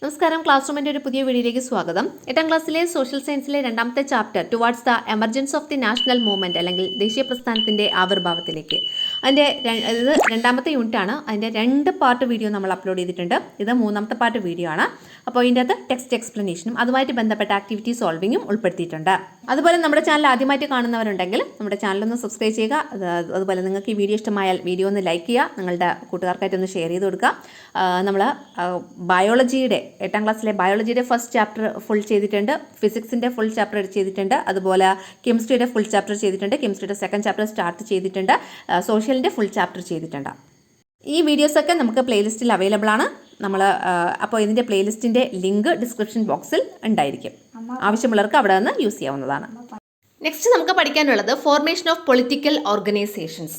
നമസ്കാരം. ക്ലാസ് റൂമിൻ്റെ ഒരു പുതിയ വീഡിയോയിലേക്ക് സ്വാഗതം. 8ാം ക്ലാസ്സിലെ സോഷ്യൽ സയൻസിലെ രണ്ടാമത്തെ chapter towards the emergence of the national movement അല്ലെങ്കിൽ ദേശീയ പ്രസ്ഥാനത്തിൻ്റെ ആവിർഭാവത്തിലേക്ക്, അതിൻ്റെ ഇത് രണ്ടാമത്തെ യൂണിറ്റാണ്. അതിൻ്റെ 2 പാർട്ട് വീഡിയോ നമ്മൾ അപ്ലോഡ് ചെയ്തിട്ടുണ്ട്. ഇത് 3ാമത്തെ പാർട്ട് വീഡിയോ ആണ്. അപ്പോൾ ഇതിൻ്റെ അകത്ത് ടെക്സ്റ്റ് എക്സ്പ്ലനേഷനും അതുമായിട്ട് ബന്ധപ്പെട്ട ആക്ടിവിറ്റി സോൾവിങ്ങും ഉൾപ്പെടുത്തിയിട്ടുണ്ട്. അതുപോലെ നമ്മുടെ ചാനൽ ആദ്യമായിട്ട് കാണുന്നവരുണ്ടെങ്കിൽ നമ്മുടെ ചാനലൊന്ന് സബ്സ്ക്രൈബ് ചെയ്യുക. അതുപോലെ നിങ്ങൾക്ക് ഈ വീഡിയോ ഇഷ്ടമായാൽ വീഡിയോ ഒന്ന് ലൈക്ക് ചെയ്യുക, നിങ്ങളുടെ കൂട്ടുകാർക്കായിട്ടൊന്ന് ഷെയർ ചെയ്ത് കൊടുക്കുക. നമ്മൾ ബയോളജിയുടെ 8ാം ക്ലാസ്സിലെ ബയോളജിയുടെ ഫസ്റ്റ് ചാപ്റ്റർ ഫുൾ ചെയ്തിട്ടുണ്ട്, ഫിസിക്സിൻ്റെ ഫുൾ ചാപ്റ്റർ ചെയ്തിട്ടുണ്ട്, അതുപോലെ കെമിസ്ട്രിയുടെ ഫുൾ ചാപ്റ്റർ ചെയ്തിട്ടുണ്ട്, കെമിസ്ട്രിയുടെ സെക്കൻഡ് ചാപ്റ്റർ സ്റ്റാർട്ട് ചെയ്തിട്ടുണ്ട്, സോഷ്യലിൻ്റെ ഫുൾ ചാപ്റ്റർ ചെയ്തിട്ടുണ്ട്. ഈ വീഡിയോസൊക്കെ നമുക്ക് പ്ലേലിസ്റ്റിൽ അവൈലബിൾ ആണ്. അപ്പോൾ ഇതിൻ്റെ പ്ലേലിസ്റ്റിൻ്റെ ലിങ്ക് ഡിസ്ക്രിപ്ഷൻ ബോക്സിൽ ഉണ്ടായിരിക്കും. ആവശ്യമുള്ളവർക്ക് അവിടെ നിന്ന് യൂസ് ചെയ്യാവുന്നതാണ്. നെക്സ്റ്റ് നമുക്ക് പഠിക്കാനുള്ളത് ഫോർമേഷൻ ഓഫ് പൊളിറ്റിക്കൽ ഓർഗനൈസേഷൻസ്,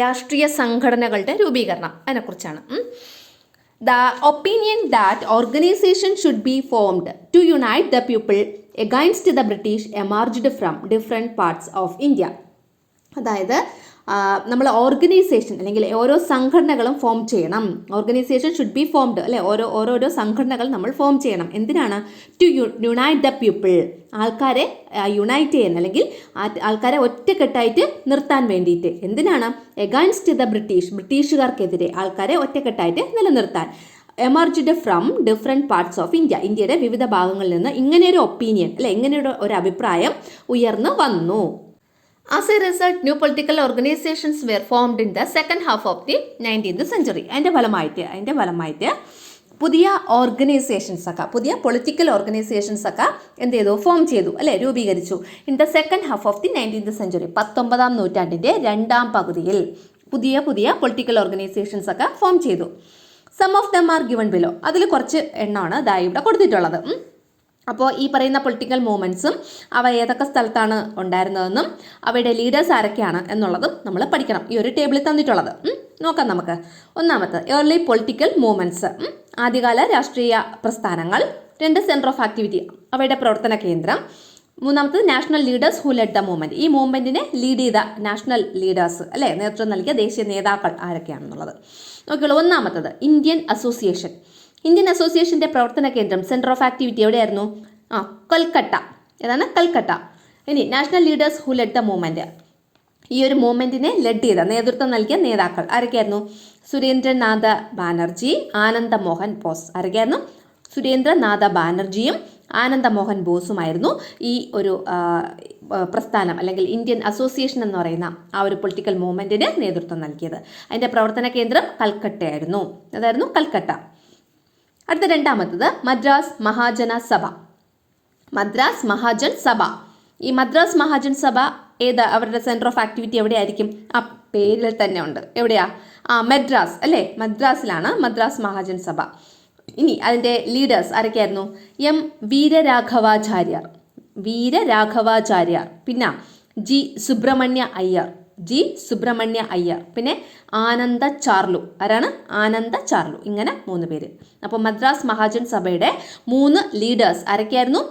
രാഷ്ട്രീയ സംഘടനകളുടെ രൂപീകരണം, അതിനെക്കുറിച്ചാണ്. The opinion that organization should be formed to unite the people against the British emerged from different parts of India. അതായത് നമ്മൾ ഓർഗനൈസേഷൻ അല്ലെങ്കിൽ ഓരോ സംഘടനകളും ഫോം ചെയ്യണം. ഓർഗനൈസേഷൻ ഷുഡ് ബി ഫോംഡ്, അല്ലെ? ഓരോരോ സംഘടനകൾ നമ്മൾ ഫോം ചെയ്യണം. എന്തിനാണ്? ടു യുണൈറ്റ് ദ പീപ്പിൾ, ആൾക്കാരെ യുണൈറ്റ് ചെയ്യാൻ അല്ലെങ്കിൽ ആൾക്കാരെ ഒറ്റക്കെട്ടായിട്ട് നിർത്താൻ വേണ്ടിയിട്ട്. എന്തിനാണ്? എഗൈൻസ്റ്റ് ദ ബ്രിട്ടീഷുകാർക്കെതിരെ ആൾക്കാരെ ഒറ്റക്കെട്ടായിട്ട് നിലനിർത്താൻ. Emerged from different parts of India, ഇന്ത്യയുടെ വിവിധ ഭാഗങ്ങളിൽ നിന്ന് ഇങ്ങനെയൊരു ഒപ്പീനിയൻ, അല്ലെ, ഇങ്ങനെയൊരു അഭിപ്രായം ഉയർന്നു വന്നു. As a result, new political organizations were formed in the second half of the 19th century. അതിൻ്റെ ഫലമായിട്ട് പുതിയ ഓർഗനൈസേഷൻസ് ഒക്കെ, പുതിയ പൊളിറ്റിക്കൽ ഓർഗനൈസേഷൻസ് ഒക്കെ എന്ത് ചെയ്തു? ഫോം ചെയ്തു, അല്ലെ, രൂപീകരിച്ചു. In the second half of the 19th century, 19ാം നൂറ്റാണ്ടിൻ്റെ 2ാം പകുതിയിൽ പുതിയ പൊളിറ്റിക്കൽ ഓർഗനൈസേഷൻസ് ഒക്കെ ഫോം ചെയ്തു. Some of them are given below. അതിൽ കുറച്ച് എണ്ണമാണ് ഇവിടെ കൊടുത്തിട്ടുള്ളത്. അപ്പോൾ ഈ പറയുന്ന പൊളിറ്റിക്കൽ മൂവ്മെൻറ്റ്സും അവ ഏതൊക്കെ സ്ഥലത്താണ് ഉണ്ടായിരുന്നതെന്നും അവയുടെ ലീഡേഴ്സ് ആരൊക്കെയാണ് എന്നുള്ളതും നമ്മൾ പഠിക്കണം. ഈ ഒരു ടേബിളിൽ തന്നിട്ടുള്ളത് നോക്കാം നമുക്ക്. ഒന്നാമത്തെ ഏർലി പൊളിറ്റിക്കൽ മൂവ്മെൻറ്റ്സ്, ആദ്യകാല രാഷ്ട്രീയ പ്രസ്ഥാനങ്ങൾ. 2 സെൻറ്റർ ഓഫ് ആക്ടിവിറ്റി, അവയുടെ പ്രവർത്തന കേന്ദ്രം. 3ാമത്തത് national leaders who led the movement, ഈ മൂവ്മെൻറ്റിനെ ലീഡ് ചെയ്ത നാഷണൽ ലീഡേഴ്സ്, അല്ലേ, നേതൃത്വം നൽകിയ ദേശീയ നേതാക്കൾ ആരൊക്കെയാണെന്നുള്ളത് നോക്കിയുള്ളൂ. 1ാമത്തത് ഇന്ത്യൻ അസോസിയേഷൻ. ഇന്ത്യൻ അസോസിയേഷൻ്റെ പ്രവർത്തന കേന്ദ്രം, സെൻറ്റർ ഓഫ് ആക്ടിവിറ്റി എവിടെയായിരുന്നു? കൽക്കട്ട. ഏതാണ്? കൽക്കട്ട. ഇനി national leaders who led the movement, ഈ ഒരു മൂവ്മെൻറ്റിനെ ലെഡ് ചെയ്ത, നേതൃത്വം നൽകിയ നേതാക്കൾ ആരൊക്കെയായിരുന്നു? സുരേന്ദ്രനാഥ ബാനർജി, ആനന്ദമോഹൻ ബോസ്. ആരൊക്കെയായിരുന്നു? സുരേന്ദ്രനാഥ ബാനർജിയും ആനന്ദമോഹൻ ബോസുമായിരുന്നു ഈ ഒരു പ്രസ്ഥാനം അല്ലെങ്കിൽ ഇന്ത്യൻ അസോസിയേഷൻ എന്ന് പറയുന്ന ആ ഒരു പൊളിറ്റിക്കൽ മൂവ്മെൻറ്റിന് നേതൃത്വം നൽകിയത്. അതിൻ്റെ പ്രവർത്തന കേന്ദ്രം കൽക്കട്ടയായിരുന്നു. അതായിരുന്നു കൽക്കട്ട. അടുത്ത 2ാമത്തത് മദ്രാസ് മഹാജന സഭ. മദ്രാസ് മഹാജൻ സഭ. ഈ മദ്രാസ് മഹാജൻ സഭ അവരുടെ സെൻറ്റർ ഓഫ് ആക്ടിവിറ്റി എവിടെയായിരിക്കും? ആ പേരിൽ തന്നെ ഉണ്ട്. എവിടെയാ? മദ്രാസ്, അല്ലേ? മദ്രാസിലാണ് മദ്രാസ് മഹാജൻ സഭ. ഇനി അതിൻ്റെ ലീഡേഴ്സ് ആരൊക്കെയായിരുന്നു? എം വീരരാഘവാചാര്യർ, പിന്നെ സുബ്രഹ്മണ്യ അയ്യർ, പിന്നെ ആനന്ദ ചാർലു. ആരാണ്? ആനന്ദ ചാർലു. ഇങ്ങനെ 3 പേര്. അപ്പോൾ മദ്രാസ് മഹാജൻ സഭയുടെ 3 ലീഡേഴ്സ് ആരൊക്കെയായിരുന്നു?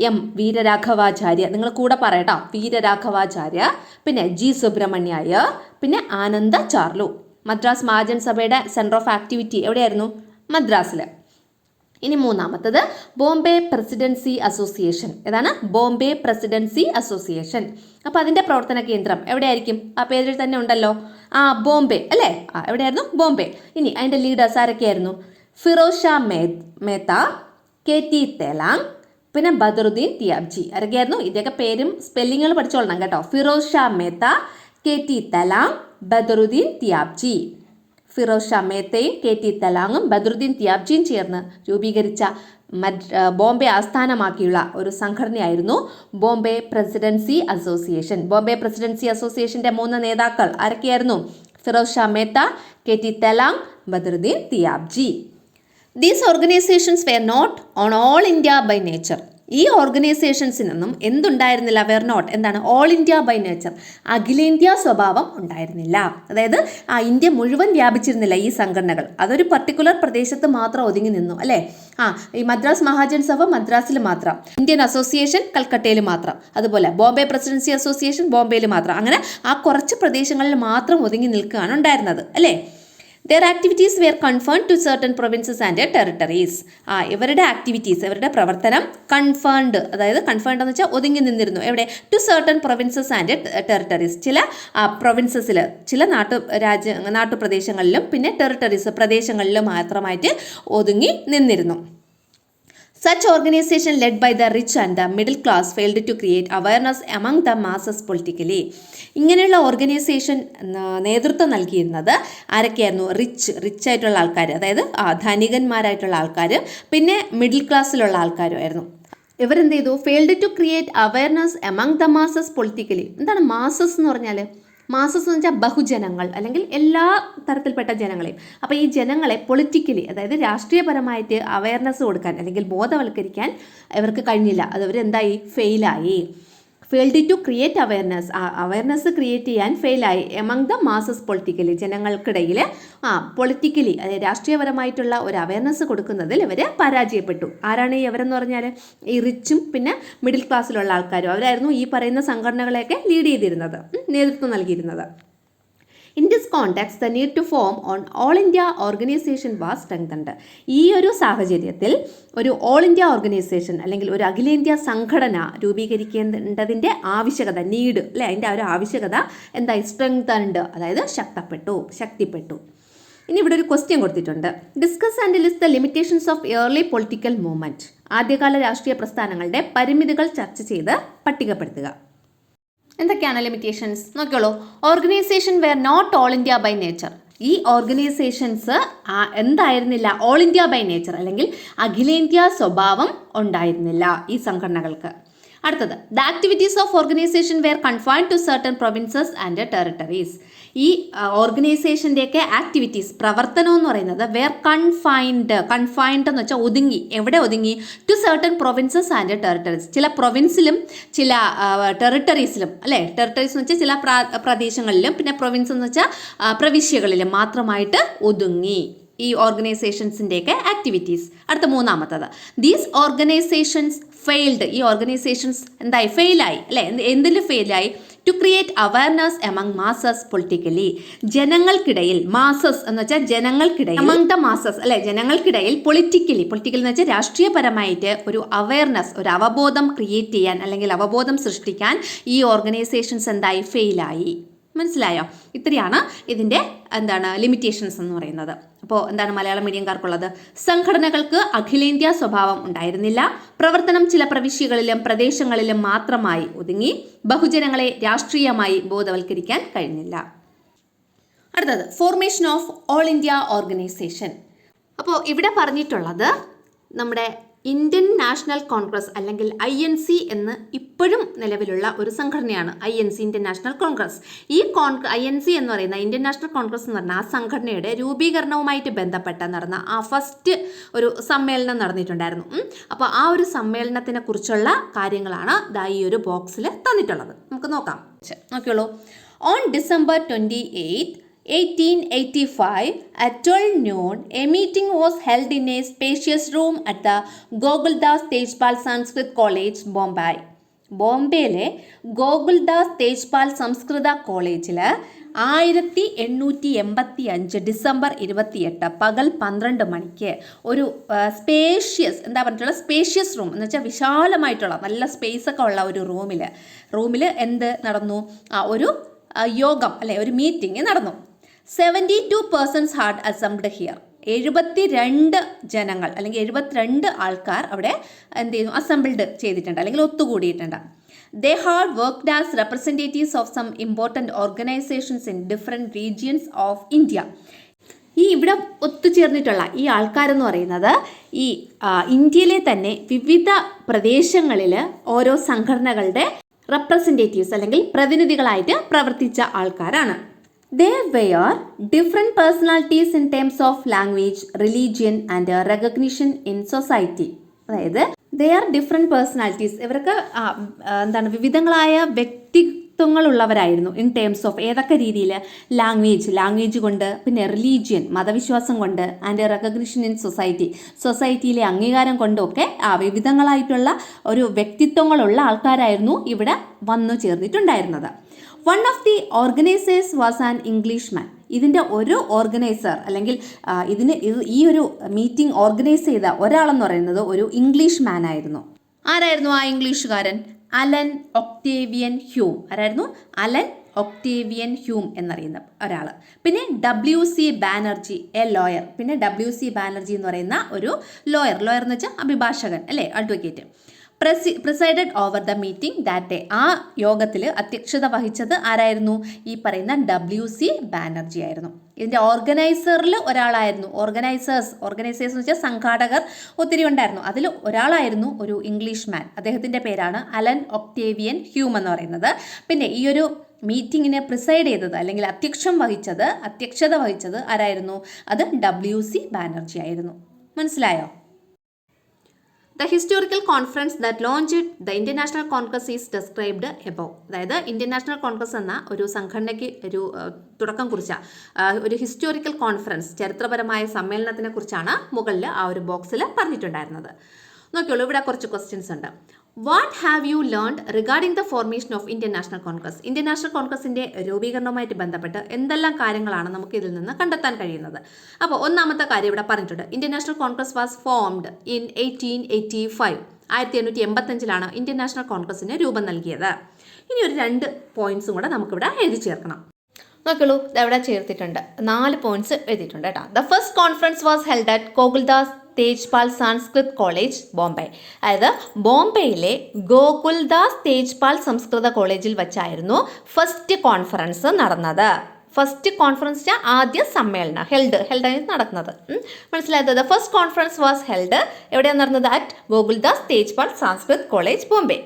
എം വീരരാഘവാചാര്യ, നിങ്ങൾ കൂടെ പറയട്ടോ, വീരരാഘവാചാര്യ, പിന്നെ സുബ്രഹ്മണ്യ അയ്യർ, പിന്നെ ആനന്ദ ചാർലു. മദ്രാസ് മഹാജൻ സഭയുടെ സെൻറ്റർ ഓഫ് ആക്ടിവിറ്റി എവിടെയായിരുന്നു? മദ്രാസിൽ. ഇനി 3ാമത്തത് ബോംബെ പ്രസിഡൻസി അസോസിയേഷൻ. ഏതാണ്? Bombay presidency association. അപ്പോൾ അതിൻ്റെ പ്രവർത്തന കേന്ദ്രം എവിടെയായിരിക്കും? ആ പേരിൽ തന്നെ ഉണ്ടല്ലോ, ബോംബെ, അല്ലേ? എവിടെയായിരുന്നു? ബോംബെ. ഇനി അതിൻ്റെ ലീഡേഴ്സ് ആരൊക്കെയായിരുന്നു? ഫിറോസ് ഷാ മേത്ത, KT തെലാങ്, പിന്നെ ബദറുദ്ദീൻ തിയാബ്ജി. ആരൊക്കെയായിരുന്നു? ഇതിൻ്റെയൊക്കെ പേരും സ്പെല്ലിങ്ങുകൾ പഠിച്ചോളണം കേട്ടോ. ഫിറോസ് ഷാ മേത്ത, KT തെലാങ്, ബദറുദ്ദീൻ തിയാബ്ജി. ഫിറോസ് ഷാ മേത്തയും KT തെലാങ്ങും ബദറുദ്ദീൻ തിയാബ്ജിയും ചേർന്ന് രൂപീകരിച്ച ബോംബെ ആസ്ഥാനമാക്കിയുള്ള ഒരു സംഘടനയായിരുന്നു Bombay presidency association. Bombay presidency അസോസിയേഷൻ്റെ 3 നേതാക്കൾ ആരൊക്കെയായിരുന്നു? Feroz Shah Mehta, KT Telang, Badruddin Tyabji. These organisations were not on all India by nature. ഈ ഓർഗനൈസേഷൻസിനൊന്നും എന്തുണ്ടായിരുന്നില്ല? നോട്ട് എന്താണ്? ഓൾ ഇന്ത്യ ബൈ നേച്ചർ, അഖിലേന്ത്യാ സ്വഭാവം ഉണ്ടായിരുന്നില്ല. അതായത് ഇന്ത്യ മുഴുവൻ വ്യാപിച്ചിരുന്നില്ല ഈ സംഘടനകൾ. അതൊരു പർട്ടിക്കുലർ പ്രദേശത്ത് മാത്രം ഒതുങ്ങി നിന്നു, അല്ലേ? ഈ മദ്രാസ് മഹാജൻ സഭ മദ്രാസിൽ മാത്രം, ഇന്ത്യൻ അസോസിയേഷൻ കൽക്കട്ടയിൽ മാത്രം, അതുപോലെ ബോംബെ പ്രസിഡൻസി അസോസിയേഷൻ ബോംബെയിൽ മാത്രം. അങ്ങനെ കുറച്ച് പ്രദേശങ്ങളിൽ മാത്രം ഒതുങ്ങി നിൽക്കുകയാണ് ഉണ്ടായിരുന്നത്, അല്ലേ? Their activities were confined to certain provinces and territories. ഇവരുടെ ആക്ടിവിറ്റീസ്, ഇവരുടെ പ്രവർത്തനം കൺഫേൺഡ്, അതായത് കൺഫേൺഡ് എന്ന് വെച്ചാൽ ഒതുങ്ങി നിന്നിരുന്നു. എവിടെ? To certain provinces and territories, ചില പ്രൊവിൻസസിൽ, ചില നാട്ടുപ്രദേശങ്ങളിലും പിന്നെ ടെറിട്ടറീസ്, പ്രദേശങ്ങളിലും മാത്രമായിട്ട് ഒതുങ്ങി നിന്നിരുന്നു. Such organization led by the rich and the middle class failed to create awareness among the masses politically. ഇങ്ങനെയുള്ള ഓർഗനൈസേഷൻ നേതൃത്വം നൽകിയിരുന്നത് ആരൊക്കെയായിരുന്നു? റിച്ച് ആയിട്ടുള്ള ആൾക്കാർ, അതായത് ധനികന്മാരായിട്ടുള്ള ആൾക്കാർ, പിന്നെ മിഡിൽ ക്ലാസ്സിലുള്ള ആൾക്കാരുമായിരുന്നു. ഇവരെന്ത് ചെയ്തു? Failed to create awareness among the masses politically. എന്താണ് മാസസ് എന്ന് പറഞ്ഞാൽ? മാസസ് എന്ന് വെച്ചാൽ ബഹുജനങ്ങൾ, അല്ലെങ്കിൽ എല്ലാ തരത്തിൽപ്പെട്ട ജനങ്ങളെയും. അപ്പോൾ ഈ ജനങ്ങളെ പൊളിറ്റിക്കലി, അതായത് രാഷ്ട്രീയപരമായിട്ട് അവയർനെസ് കൊടുക്കാൻ അല്ലെങ്കിൽ ബോധവൽക്കരിക്കാൻ ഇവർക്ക് കഴിഞ്ഞില്ല. അതവരെന്തായി? ഫെയിലായി. Failed to create awareness create ചെയ്യാൻ ഫെയിലായി. എമംഗ് ദ മാസസ് പൊളിറ്റിക്കലി, ജനങ്ങൾക്കിടയിൽ പൊളിറ്റിക്കലി, അതായത് രാഷ്ട്രീയപരമായിട്ടുള്ള ഒരു അവയർനെസ് കൊടുക്കുന്നതിൽ ഇവർ പരാജയപ്പെട്ടു. ആരാണ് ഈ അവരെന്ന് പറഞ്ഞാൽ? ഈ റിച്ചും പിന്നെ മിഡിൽ ക്ലാസ്സിലുള്ള ആൾക്കാരും. അവരായിരുന്നു ഈ പറയുന്ന സംഘടനകളെയൊക്കെ ലീഡ് ചെയ്തിരുന്നത്, നേതൃത്വം നൽകിയിരുന്നത്. In this context, the need to form an All India organization was strengthened. ഈ ഒരു സാഹചര്യത്തിൽ ഒരു ഓൾ ഇന്ത്യ ഓർഗനൈസേഷൻ അല്ലെങ്കിൽ ഒരു അഖിലേന്ത്യാ സംഘടന രൂപീകരിക്കേണ്ടതിൻ്റെ ആവശ്യകത, നീഡ് അല്ലെ, അതിൻ്റെ ഒരു ആവശ്യകത എന്തായി? സ്ട്രെങ്തൻഡ്, അതായത് ശക്തിപ്പെട്ടു. ഇനി ഇവിടെ ഒരു ക്വസ്റ്റ്യൻ കൊടുത്തിട്ടുണ്ട്. Discuss and list the limitations of early political movement. ആദ്യകാല രാഷ്ട്രീയ പ്രസ്ഥാനങ്ങളുടെ പരിമിതികൾ ചർച്ച ചെയ്ത് പട്ടികപ്പെടുത്തുക. എന്തൊക്കെയാണ് ലിമിറ്റേഷൻസ്? നോക്കിയോളൂ. Organisation were not all India by nature. ഈ ഓർഗനൈസേഷൻസ് എന്തായിരുന്നില്ല? ഓൾ ഇന്ത്യ ബൈ നേച്ചർ, അല്ലെങ്കിൽ അഖിലേന്ത്യാ സ്വഭാവം ഉണ്ടായിരുന്നില്ല ഈ സംഘടനകൾക്ക്. അടുത്തത്, the activities of organisation were confined to certain provinces and territories. ഈ ഓർഗനൈസേഷൻ്റെയൊക്കെ ആക്ടിവിറ്റീസ്, പ്രവർത്തനം എന്ന് പറയുന്നത് വെയർ കൺഫൈൻഡ് എന്ന് വെച്ചാൽ ഒതുങ്ങി. എവിടെ ഒതുങ്ങി? To certain provinces and territories, ചില പ്രൊവിൻസിലും ചില ടെറിട്ടറീസിലും, അല്ലേ? ടെറിട്ടറീസ് എന്ന് വെച്ചാൽ ചില പ്രദേശങ്ങളിലും, പിന്നെ പ്രൊവിൻസ് എന്ന് വെച്ചാൽ പ്രവിശ്യകളിലും മാത്രമായിട്ട് ഒതുങ്ങി ഈ ഓർഗനൈസേഷൻസിൻ്റെയൊക്കെ ആക്ടിവിറ്റീസ്. അടുത്ത മൂന്നാമത്തത്, ദീസ് ഓർഗനൈസേഷൻസ് ഫെയിൽഡ്. ഈ ഓർഗനൈസേഷൻസ് എന്തായി? ഫെയിലായി, അല്ലേ? എന്തിൽ ഫെയിലായി? To create awareness among masses politically. ജനങ്ങൾക്കിടയിൽ, മാസസ് എന്ന് വെച്ചാൽ ജനങ്ങൾക്കിടയിൽ, എമംഗ് ദ മാസസ്, അല്ലെ, ജനങ്ങൾക്കിടയിൽ പൊളിറ്റിക്കലി എന്ന് വെച്ചാൽ രാഷ്ട്രീയപരമായിട്ട് ഒരു അവയർനെസ്, ഒരു അവബോധം ക്രിയേറ്റ് ചെയ്യാൻ അല്ലെങ്കിൽ അവബോധം സൃഷ്ടിക്കാൻ ഈ ഓർഗനൈസേഷൻസ് എന്തായി? ഫെയിലായി. മനസ്സിലായോ? ഇത്രയാണ് ഇതിൻ്റെ ലിമിറ്റേഷൻസ് എന്ന് പറയുന്നത്. അപ്പോൾ എന്താണ് മലയാളം മീഡിയംകാർക്കുള്ളത്? സംഘടനകൾക്ക് അഖിലേന്ത്യാ സ്വഭാവം ഉണ്ടായിരുന്നില്ല. പ്രവർത്തനം ചില പ്രവിശ്യകളിലും പ്രദേശങ്ങളിലും മാത്രമായി ഒതുങ്ങി. ബഹുജനങ്ങളെ രാഷ്ട്രീയമായി ബോധവൽക്കരിക്കാൻ കഴിഞ്ഞില്ല. അടുത്തത്, formation of all India organisation. അപ്പോൾ ഇവിടെ പറഞ്ഞിട്ടുള്ളത് നമ്മുടെ ഇന്ത്യൻ നാഷണൽ കോൺഗ്രസ് അല്ലെങ്കിൽ INC എന്ന് ഇപ്പോഴും നിലവിലുള്ള ഒരു സംഘടനയാണ്. INC, Indian National Congress. ഈ INC എന്ന് പറയുന്ന ഇന്ത്യൻ നാഷണൽ കോൺഗ്രസ് എന്ന് പറഞ്ഞാൽ ആ സംഘടനയുടെ രൂപീകരണവുമായിട്ട് ബന്ധപ്പെട്ട നടന്ന ആ ഫസ്റ്റ് ഒരു സമ്മേളനം നടന്നിട്ടുണ്ടായിരുന്നു. അപ്പോൾ ആ ഒരു സമ്മേളനത്തിനെ കുറിച്ചുള്ള കാര്യങ്ങളാണ് ഈ ഒരു ബോക്സിൽ തന്നിട്ടുള്ളത്. നമുക്ക് നോക്കിയോളൂ. On December 28, 1885, at 12 noon, a meeting was held in a spacious room at the Goguldas Tejpal Sanskrit College, Bombay. ബോംബെയിലെ ഗോകുൽദാസ് തേജ്പാൽ സംസ്കൃത കോളേജിൽ 1885 December 28 പകൽ 12 മണിക്ക് ഒരു സ്പേഷ്യസ് സ്പേഷ്യസ് റൂം എന്ന് വെച്ചാൽ വിശാലമായിട്ടുള്ള നല്ല സ്പേസ് ഒക്കെ ഉള്ള ഒരു റൂമിൽ എന്ത് നടന്നു? ഒരു യോഗം, അല്ലെ, ഒരു മീറ്റിംഗ് നടന്നു. 72 persons had assembled here. 72 ജനങ്ങൾ അല്ലെങ്കിൽ 72 ആൾക്കാർ അവിടെ എന്ത് ചെയ്യുന്നു? അസംബിൾഡ് ചെയ്തിട്ടുണ്ട് അല്ലെങ്കിൽ ഒത്തുകൂടിയിട്ടുണ്ട്. They had worked as representatives of some important organizations in different regions of India. ഈ ഇവിടെ ഒത്തുചേർന്നിട്ടുള്ള ഈ ആൾക്കാരെന്ന് പറയുന്നത് ഈ ഇന്ത്യയിലെ തന്നെ വിവിധ പ്രദേശങ്ങളിൽ ഓരോ സംഘടനകളുടെ റെപ്രസെൻറ്റേറ്റീവ്സ് അല്ലെങ്കിൽ പ്രതിനിധികളായിട്ട് പ്രവർത്തിച്ച ആൾക്കാരാണ്. They were different personalities in terms of language, religion and recognition in society. അതായത് they are different personalities. ഇവർക്ക് വിവിധങ്ങളായ വ്യക്തിത്വങ്ങളുള്ളവരായിരുന്നു. ഇൻ ടേംസ് ഓഫ് ഏതൊക്കെ രീതിയിൽ? ലാംഗ്വേജ് കൊണ്ട്, പിന്നെ റിലീജിയൻ മതവിശ്വാസം കൊണ്ട്, ആൻഡ് റെക്കഗ്നിഷൻ ഇൻ സൊസൈറ്റിയിലെ അംഗീകാരം കൊണ്ടൊക്കെ വിവിധങ്ങളായിട്ടുള്ള ഒരു വ്യക്തിത്വങ്ങളുള്ള ആൾക്കാരായിരുന്നു ഇവിടെ വന്നു ചേർന്നിട്ടുണ്ടായിരുന്നത്. One of the organizers was an Englishman. ഇതിൻ്റെ ഒരു ഓർഗനൈസർ അല്ലെങ്കിൽ ഈ ഒരു മീറ്റിംഗ് ഓർഗനൈസ് ചെയ്ത ഒരാളെന്ന് പറയുന്നത് ഒരു ഇംഗ്ലീഷ് മാൻ ആയിരുന്നു. ആരായിരുന്നു ആ ഇംഗ്ലീഷുകാരൻ? Allan Octavian Hume. ആരായിരുന്നു? അലൻ ഒക്ടേവിയൻ ഹ്യൂം എന്നറിയുന്ന ഒരാൾ. പിന്നെ WC ബാനർജി, എ ലോയർ. പിന്നെ WC ബാനർജി എന്ന് പറയുന്ന ഒരു ലോയർ എന്ന് വെച്ചാൽ അഭിഭാഷകൻ അല്ലേ, advocate. Presided over the meeting that day. ആ യോഗത്തിൽ അധ്യക്ഷത വഹിച്ചത് ആരായിരുന്നു? ഈ പറയുന്ന WC ബാനർജി ആയിരുന്നു. ഇതിൻ്റെ ഓർഗനൈസറിൽ ഒരാളായിരുന്നു. ഓർഗനൈസേഴ്സ് എന്ന് വെച്ചാൽ സംഘാടകർ ഒത്തിരി ഉണ്ടായിരുന്നു. അതിൽ ഒരാളായിരുന്നു ഒരു ഇംഗ്ലീഷ് മാൻ. അദ്ദേഹത്തിൻ്റെ പേരാണ് അലൻ ഒക്ടേവിയൻ ഹ്യൂം എന്ന് പറയുന്നത്. പിന്നെ ഈ ഒരു മീറ്റിങ്ങിനെ പ്രിസൈഡ് ചെയ്തത് അല്ലെങ്കിൽ അധ്യക്ഷത വഹിച്ചത് ആരായിരുന്നു? അത് WC ബാനർജി ആയിരുന്നു. മനസ്സിലായോ? The historical conference that launched the International Congress is described above. അതായത് ഇന്ത്യൻ നാഷണൽ കോൺഗ്രസ് എന്ന ഒരു സംഘടനയ്ക്ക് ഒരു തുടക്കം കുറിച്ച ഒരു ഹിസ്റ്റോറിക്കൽ കോൺഫറൻസ്, ചരിത്രപരമായ സമ്മേളനത്തിനെ കുറിച്ചാണ് മുകളിൽ ആ ഒരു ബോക്സിൽ പറഞ്ഞിട്ടുണ്ടായിരുന്നത്. നോക്കിയോളൂ, ഇവിടെ കുറച്ച് ക്വസ്റ്റ്യൻസ് ഉണ്ട്. What have you learned regarding the formation of Indian National Congress? Indian National കോൺഗ്രസിൻ്റെ രൂപീകരണവുമായിട്ട് ബന്ധപ്പെട്ട് എന്തെല്ലാം കാര്യങ്ങളാണ് നമുക്ക് ഇതിൽ നിന്ന് കണ്ടെത്താൻ കഴിയുന്നത്? അപ്പോൾ ഒന്നാമത്തെ കാര്യം ഇവിടെ പറഞ്ഞിട്ടുണ്ട്. Indian National Congress was formed in 1885. 1885 Indian national കോൺഗ്രസിന് രൂപം നൽകിയത്. ഇനി ഒരു 2 പോയിന്റ്സും കൂടെ നമുക്കിവിടെ എഴുതി ചേർക്കണം. നോക്കുള്ളൂ, ഇതെവിടെ ചേർത്തിട്ടുണ്ട്? 4 പോയിന്റ്സ് എഴുതിയിട്ടുണ്ട് കേട്ടോ. The first conference was held at Gokuldas Tejpal Sanskrit college, Bombay. അതായത് ബോംബെയിലെ ഗോകുൽദാസ് തേജ്പാൽ സംസ്കൃത കോളേജിൽ വെച്ചായിരുന്നു ഫസ്റ്റ് കോൺഫറൻസ് നടന്നത്. ഫസ്റ്റ് കോൺഫറൻസ് ആദ്യ സമ്മേളനം ഹെൽഡ് നടക്കുന്നത്. മനസ്സിലായത്? The first conference was held എവിടെയാണ് നടന്നത്? At Gokuldas Tejpal Sanskrit college, Bombay.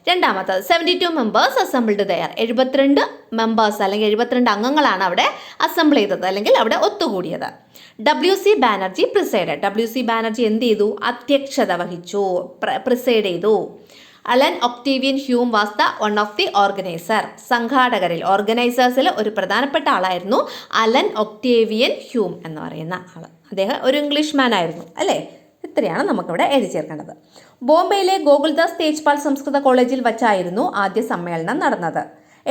രണ്ടാമത്തത് 72 മെമ്പേഴ്സ് അസംബിൾഡ് ദയർ. 72 മെമ്പേഴ്സ് അല്ലെങ്കിൽ 72 അംഗങ്ങളാണ് അവിടെ അസംബിൾ ചെയ്തത് അല്ലെങ്കിൽ അവിടെ ഒത്തുകൂടിയത്. WC Banerjee presided. WC Banerjee എന്ത് ചെയ്തു? അധ്യക്ഷത വഹിച്ചു, പ്രിസൈഡ് ചെയ്തു. Allan Octavian Hume was the one of the organiser. ഓർഗനൈസേഴ്സിൽ ഒരു പ്രധാനപ്പെട്ട ആളായിരുന്നു അലൻ ഒക്ടേവിയൻ ഹ്യൂം എന്ന് പറയുന്ന ആൾ. അദ്ദേഹം ഒരു ഇംഗ്ലീഷ് മാൻ ആയിരുന്നു അല്ലേ? ഇത്രയാണ് നമുക്കിവിടെ എഴുതി ചേർക്കേണ്ടത്. ബോംബെയിലെ ഗോകുൽദാസ് തേജ്പാൽ സംസ്കൃത കോളേജിൽ വച്ചായിരുന്നു ആദ്യ സമ്മേളനം നടന്നത്.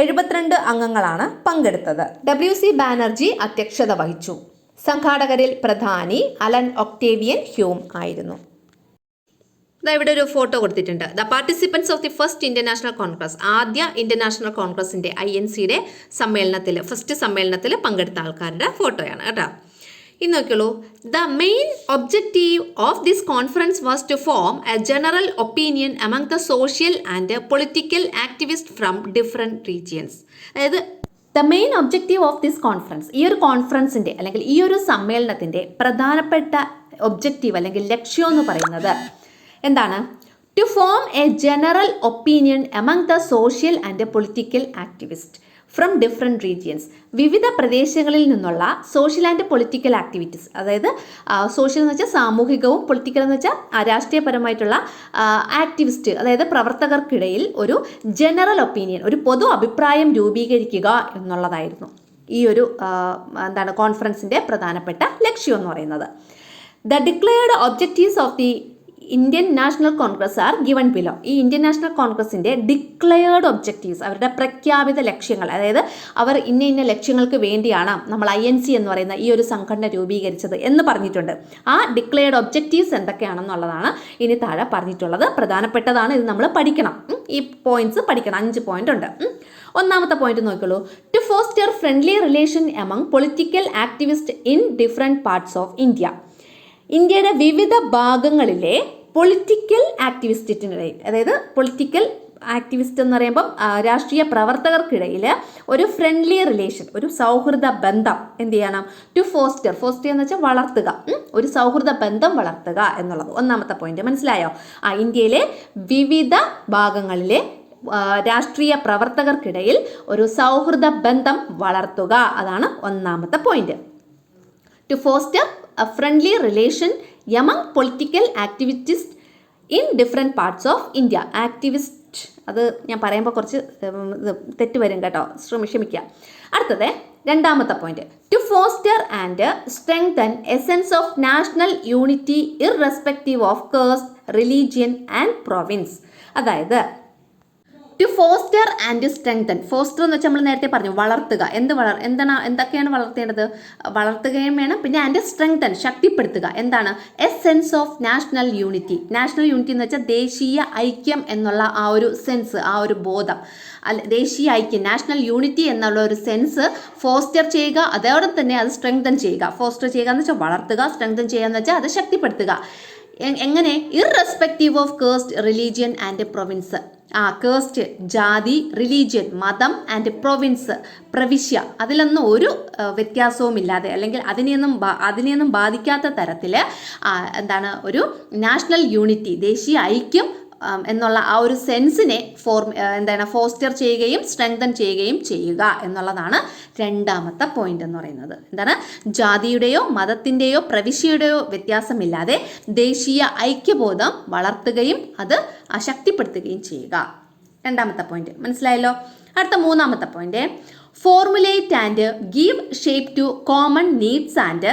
72 അംഗങ്ങളാണ് പങ്കെടുത്തത്. WC ബാനർജി അധ്യക്ഷത വഹിച്ചു. സംഘാടകരിൽ പ്രധാനി അലൻ ഒക്ടേവിയൻ ഹ്യൂം ആയിരുന്നു. ഇവിടെ ഒരു ഫോട്ടോ കൊടുത്തിട്ടുണ്ട്. The participants of the first Indian National Congress. ആദ്യ ഇന്ത്യൻ നാഷണൽ കോൺഗ്രസിൻ്റെ INCയുടെ ഫസ്റ്റ് സമ്മേളനത്തിൽ പങ്കെടുത്ത ആൾക്കാരുടെ ഫോട്ടോയാണ് കേട്ടോ. ഇന്ന് നോക്കിയുള്ളൂ. The main objective of this conference was to form a general opinion among the social and political activist from different regions. അതായത് the main objective of this conference, ഈ ഒരു കോൺഫറൻസിൻ്റെ അല്ലെങ്കിൽ ഈ ഒരു സമ്മേളനത്തിൻ്റെ പ്രധാനപ്പെട്ട ഒബ്ജക്റ്റീവ് അല്ലെങ്കിൽ ലക്ഷ്യം എന്ന് പറയുന്നത് എന്താണ്? To form a general opinion among the social and political activist from different regions. വിവിധ പ്രദേശങ്ങളിൽ നിന്നുള്ള സോഷ്യൽ ആൻഡ് പൊളിറ്റിക്കൽ ആക്ടിവിറ്റീസ്, അതായത് സോഷ്യൽ എന്ന് വെച്ചാൽ സാമൂഹികവും, പൊളിറ്റിക്കൽ എന്ന് വെച്ചാൽ രാഷ്ട്രീയപരമായിട്ടുള്ള ആക്ടിവിസ്റ്റ്, അതായത് പ്രവർത്തകർക്കിടയിൽ ഒരു ജനറൽ ഒപ്പീനിയൻ, ഒരു പൊതു അഭിപ്രായം രൂപീകരിക്കുക എന്നുള്ളതായിരുന്നു ഈ ഒരു കോൺഫറൻസിൻ്റെ പ്രധാനപ്പെട്ട ലക്ഷ്യം എന്ന് പറയുന്നത്. The declared objectives of the Indian National Congress R given below. ഈ ഇന്ത്യൻ നാഷണൽ കോൺഗ്രസിൻ്റെ ഡിക്ലെയർഡ് ഒബ്ജക്റ്റീവ്സ്, അവരുടെ പ്രഖ്യാപിത ലക്ഷ്യങ്ങൾ, അതായത് അവർ ഇന്ന ലക്ഷ്യങ്ങൾക്ക് വേണ്ടിയാണ് നമ്മൾ INC എന്ന് പറയുന്ന ഈ ഒരു സംഘടന രൂപീകരിച്ചത് എന്ന് പറഞ്ഞിട്ടുണ്ട്. ആ ഡിക്ലെയർഡ് ഒബ്ജക്റ്റീവ്സ് എന്തൊക്കെയാണെന്നുള്ളതാണ് ഇനി താഴെ പറഞ്ഞിട്ടുള്ളത്. പ്രധാനപ്പെട്ടതാണ്, ഇത് നമ്മൾ പഠിക്കണം. ഈ പോയിന്റ്സ് പഠിക്കണം. 5 പോയിന്റ് ഉണ്ട്. ഒന്നാമത്തെ പോയിന്റ് നോക്കിയുള്ളൂ. To foster friendly relation among political activist in different parts of India. ഇന്ത്യയുടെ വിവിധ ഭാഗങ്ങളിലെ പൊളിറ്റിക്കൽ ആക്ടിവിസ്റ്റിനിടയിൽ, അതായത് പൊളിറ്റിക്കൽ ആക്ടിവിസ്റ്റ് എന്ന് പറയുമ്പം രാഷ്ട്രീയ പ്രവർത്തകർക്കിടയിൽ ഒരു ഫ്രണ്ട്ലി റിലേഷൻ, ഒരു സൗഹൃദ ബന്ധം എന്ത് ചെയ്യണം? ടു ഫോസ്റ്റർ എന്ന് വെച്ചാൽ വളർത്തുക, ഒരു സൗഹൃദ ബന്ധം വളർത്തുക എന്നുള്ളത് ഒന്നാമത്തെ പോയിന്റ്. മനസ്സിലായോ? ഇന്ത്യയിലെ വിവിധ ഭാഗങ്ങളിലെ രാഷ്ട്രീയ പ്രവർത്തകർക്കിടയിൽ ഒരു സൗഹൃദ ബന്ധം വളർത്തുക, അതാണ് ഒന്നാമത്തെ point. To foster a friendly relation among political activists in different parts of India. Activist, അത് ഞാൻ പറയുമ്പോൾ കുറച്ച് തെറ്റ് വരും കേട്ടോ, ക്ഷമിക്കുക. അടുത്തത് രണ്ടാമത്തെ point. To foster and strengthen a sense of national unity irrespective of caste, religion and province. അതായത് to foster and strengthen. Foster എന്ന് വെച്ചാൽ നമ്മൾ നേരത്തെ പറഞ്ഞു വളർത്തുക. എന്തൊക്കെയാണ് വളർത്തേണ്ടത്? വളർത്തുകയും വേണം. പിന്നെ ആൻഡ് സ്ട്രെങ്തൻ ശക്തിപ്പെടുത്തുക. എന്താണ്? A sense of national unity. National unity എന്ന് വെച്ചാൽ ദേശീയ ഐക്യം എന്നുള്ള ആ ഒരു സെൻസ്, ആ ഒരു ബോധം, ദേശീയ ഐക്യം, നാഷണൽ യൂണിറ്റി എന്നുള്ള ഒരു സെൻസ് ഫോസ്റ്റർ ചെയ്യുക. അതോടെ തന്നെ അത് സ്ട്രെങ്തൻ ചെയ്യുക. ഫോസ്റ്റർ ചെയ്യുക എന്ന് വെച്ചാൽ വളർത്തുക, സ്ട്രെങ്തൻ ചെയ്യുക എന്ന് വെച്ചാൽ അത് ശക്തിപ്പെടുത്തുക. എങ്ങനെ? Irrespective of caste, religion and province. Caste, ജാതി, റിലീജിയൻ, മതം ആൻഡ് പ്രൊവിൻസ്, പ്രവിശ്യ, അതിലൊന്നും ഒരു വ്യത്യാസവും ഇല്ലാതെ അല്ലെങ്കിൽ അതിനെയൊന്നും ബാധിക്കാത്ത തരത്തിൽ എന്താണ് ഒരു നാഷണൽ യൂണിറ്റി, ദേശീയ ഐക്യം എന്നുള്ള ആ ഒരു സെൻസിനെ ഫോസ്റ്റർ ചെയ്യുകയും സ്ട്രെങ്തൻ ചെയ്യുകയും ചെയ്യുക എന്നുള്ളതാണ് രണ്ടാമത്തെ പോയിന്റ് എന്ന് പറയുന്നത്. എന്താണ്? ജാതിയുടെയോ മതത്തിൻ്റെയോ പ്രവിശ്യയുടെയോ വ്യത്യാസമില്ലാതെ ദേശീയ ഐക്യബോധം വളർത്തുകയും അത് ശക്തിപ്പെടുത്തുകയും ചെയ്യുക. രണ്ടാമത്തെ പോയിന്റ് മനസ്സിലായല്ലോ. അടുത്ത മൂന്നാമത്തെ point, formulate and give shape to common needs and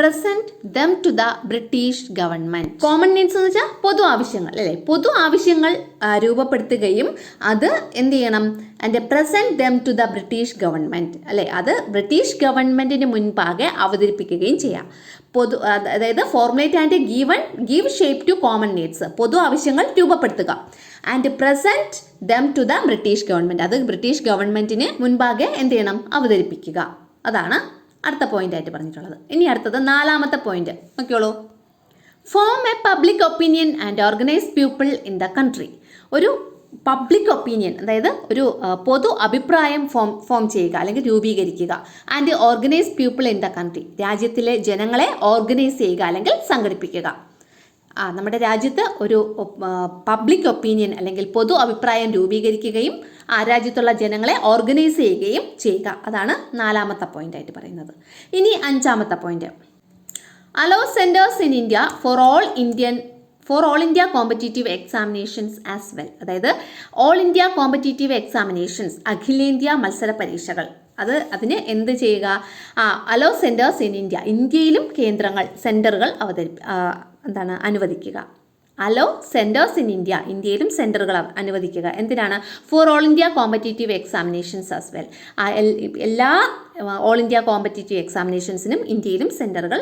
present them to the British government. Common needs എന്ന് വെച്ചാൽ പൊതു ആവശ്യങ്ങൾ അല്ലേ? പൊതു ആവശ്യങ്ങൾ രൂപപ്പെടുത്തുകയും അത് എന്ത് ചെയ്യണം? And present them to the British government അല്ലേ? അത് ബ്രിട്ടീഷ് ഗവൺമെന്റിന് മുൻപാകെ അവതരിപ്പിക്കുകയും ചെയ്യാം. അതായത് formulate and give shape to common needs, പൊതു ആവശ്യങ്ങൾ രൂപപ്പെടുത്തുക. And present them to the British government, അത് ബ്രിട്ടീഷ് ഗവൺമെന്റിന് മുൻപാകെ എന്ത് ചെയ്യണം? അവതരിപ്പിക്കുക. അതാണ് അടുത്ത പോയിന്റ് ആയിട്ട് പറഞ്ഞിട്ടുള്ളത്. ഇനി അടുത്തത് നാലാമത്തെ point നോക്കിയോളൂ. Form A public opinion and organise people in the country. ഒരു പബ്ലിക് ഒപ്പീനിയൻ, അതായത് ഒരു പൊതു അഭിപ്രായം ഫോം ചെയ്യുക അല്ലെങ്കിൽ രൂപീകരിക്കുക. And organise people in the country, രാജ്യത്തിലെ ജനങ്ങളെ ഓർഗനൈസ് ചെയ്യുക അല്ലെങ്കിൽ സംഘടിപ്പിക്കുക. നമ്മുടെ രാജ്യത്ത് ഒരു പബ്ലിക് ഒപ്പീനിയൻ അല്ലെങ്കിൽ പൊതു അഭിപ്രായം രൂപീകരിക്കുകയും ആ രാജ്യത്തുള്ള ജനങ്ങളെ ഓർഗനൈസ് ചെയ്യുകയും ചെയ്യുക. അതാണ് നാലാമത്തെ പോയിന്റ് ആയിട്ട് പറയുന്നത്. ഇനി അഞ്ചാമത്തെ point, hello centres in India for all India competitive examinations as well. അതായത് ഓൾ ഇന്ത്യ കോമ്പറ്റീറ്റീവ് എക്സാമിനേഷൻസ്, അഖിലേന്ത്യാ മത്സര പരീക്ഷകൾ, അതിന് എന്ത് ചെയ്യുക? അലോ സെന്റേഴ്സ് ഇൻ ഇന്ത്യ, ഇന്ത്യയിലും സെന്ററുകൾ അനുവദിക്കുക. അലോ സെന്റേഴ്സ് ഇൻ ഇന്ത്യ, ഇന്ത്യയിലും സെന്ററുകൾ അനുവദിക്കുക. എന്തിനാണ്? For all India competitive examinations as well, എല്ലാ ഓൾ ഇന്ത്യ കോമ്പറ്റീറ്റീവ് എക്സാമിനേഷൻസിനും ഇന്ത്യയിലും സെന്ററുകൾ